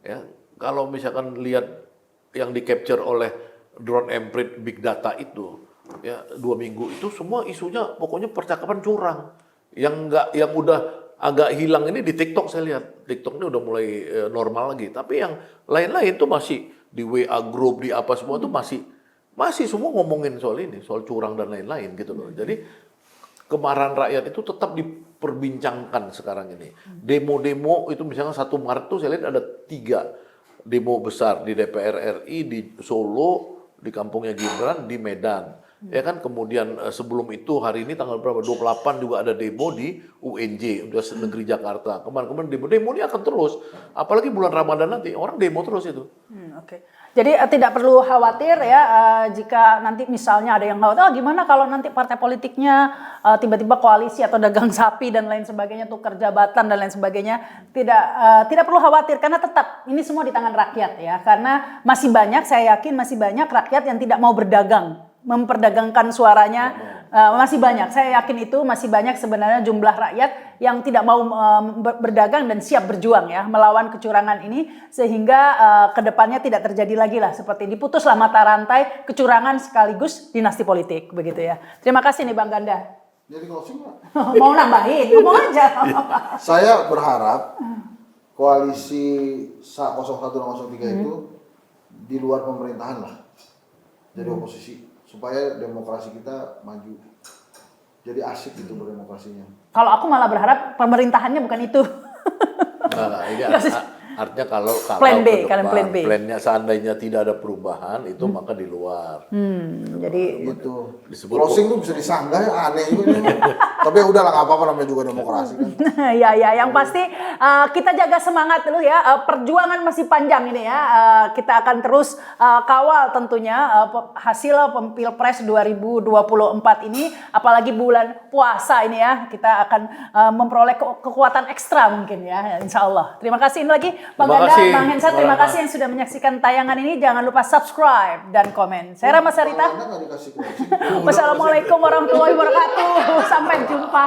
Ya. Kalau misalkan lihat yang di-capture oleh drone emprit big data itu, ya 2 minggu itu semua isunya pokoknya percakapan curang. Yang udah agak hilang ini di TikTok saya lihat. TikTok ini udah mulai normal lagi. Tapi yang lain-lain tuh masih di WA group, di apa semua tuh masih semua ngomongin soal ini, soal curang dan lain-lain gitu loh. Jadi kemarahan rakyat itu tetap diperbincangkan sekarang ini. Demo-demo itu misalnya 1 Maret tuh saya lihat ada 3 demo besar di DPR RI, di Solo, di kampungnya Gibran, di Medan. Ya kan, kemudian sebelum itu hari ini tanggal berapa? 28 juga ada demo di UNJ, Universitas Negeri Jakarta. Kemarin demo ini akan terus. Apalagi bulan Ramadan nanti, orang demo terus itu. Oke. Jadi tidak perlu khawatir ya jika nanti misalnya ada yang khawatir, gimana kalau nanti partai politiknya tiba-tiba koalisi atau dagang sapi dan lain sebagainya, tukar jabatan dan lain sebagainya. Tidak perlu khawatir karena tetap ini semua di tangan rakyat ya. Karena masih banyak, saya yakin masih banyak rakyat yang tidak mau berdagang, memperdagangkan suaranya. Masih banyak, saya yakin itu masih banyak sebenarnya jumlah rakyat yang tidak mau berdagang dan siap berjuang ya melawan kecurangan ini sehingga kedepannya tidak terjadi lagi lah seperti diputuslah mata rantai kecurangan sekaligus dinasti politik begitu ya. Terima kasih nih Bang Ganda. Jadi closing nggak? Mau nambahin, ngomong aja. Saya berharap koalisi 01 dan 03 itu di luar pemerintahan lah, jadi oposisi. Supaya demokrasi kita maju. Jadi asik gitu berdemokrasinya. Kalau aku malah berharap pemerintahannya bukan itu. Nah, ini Artinya kalau Plan B, ke kalian plan B. plannya seandainya tidak ada perubahan itu maka di luar. Jadi Gitu. Disebut Closing tuh bisa disanggah ya, aneh juga ini. Tapi ya udahlah, nggak apa-apa, namanya juga demokrasi kan. ya, yang pasti kita jaga semangat dulu ya. Perjuangan masih panjang ini ya. Kita akan terus kawal tentunya hasil Pilpres 2024 ini, apalagi bulan puasa ini ya. Kita akan memperoleh kekuatan ekstra mungkin ya, insya Allah. Terima kasih ini lagi Bang Terima Ganda, kasih. Bang Hensat, terima kasih yang sudah menyaksikan tayangan ini. Jangan lupa subscribe dan komen. Saya Rama Sarita. Anda nggak dikasih closing. Wassalamualaikum warahmatullahi wabarakatuh. Sampai jumpa.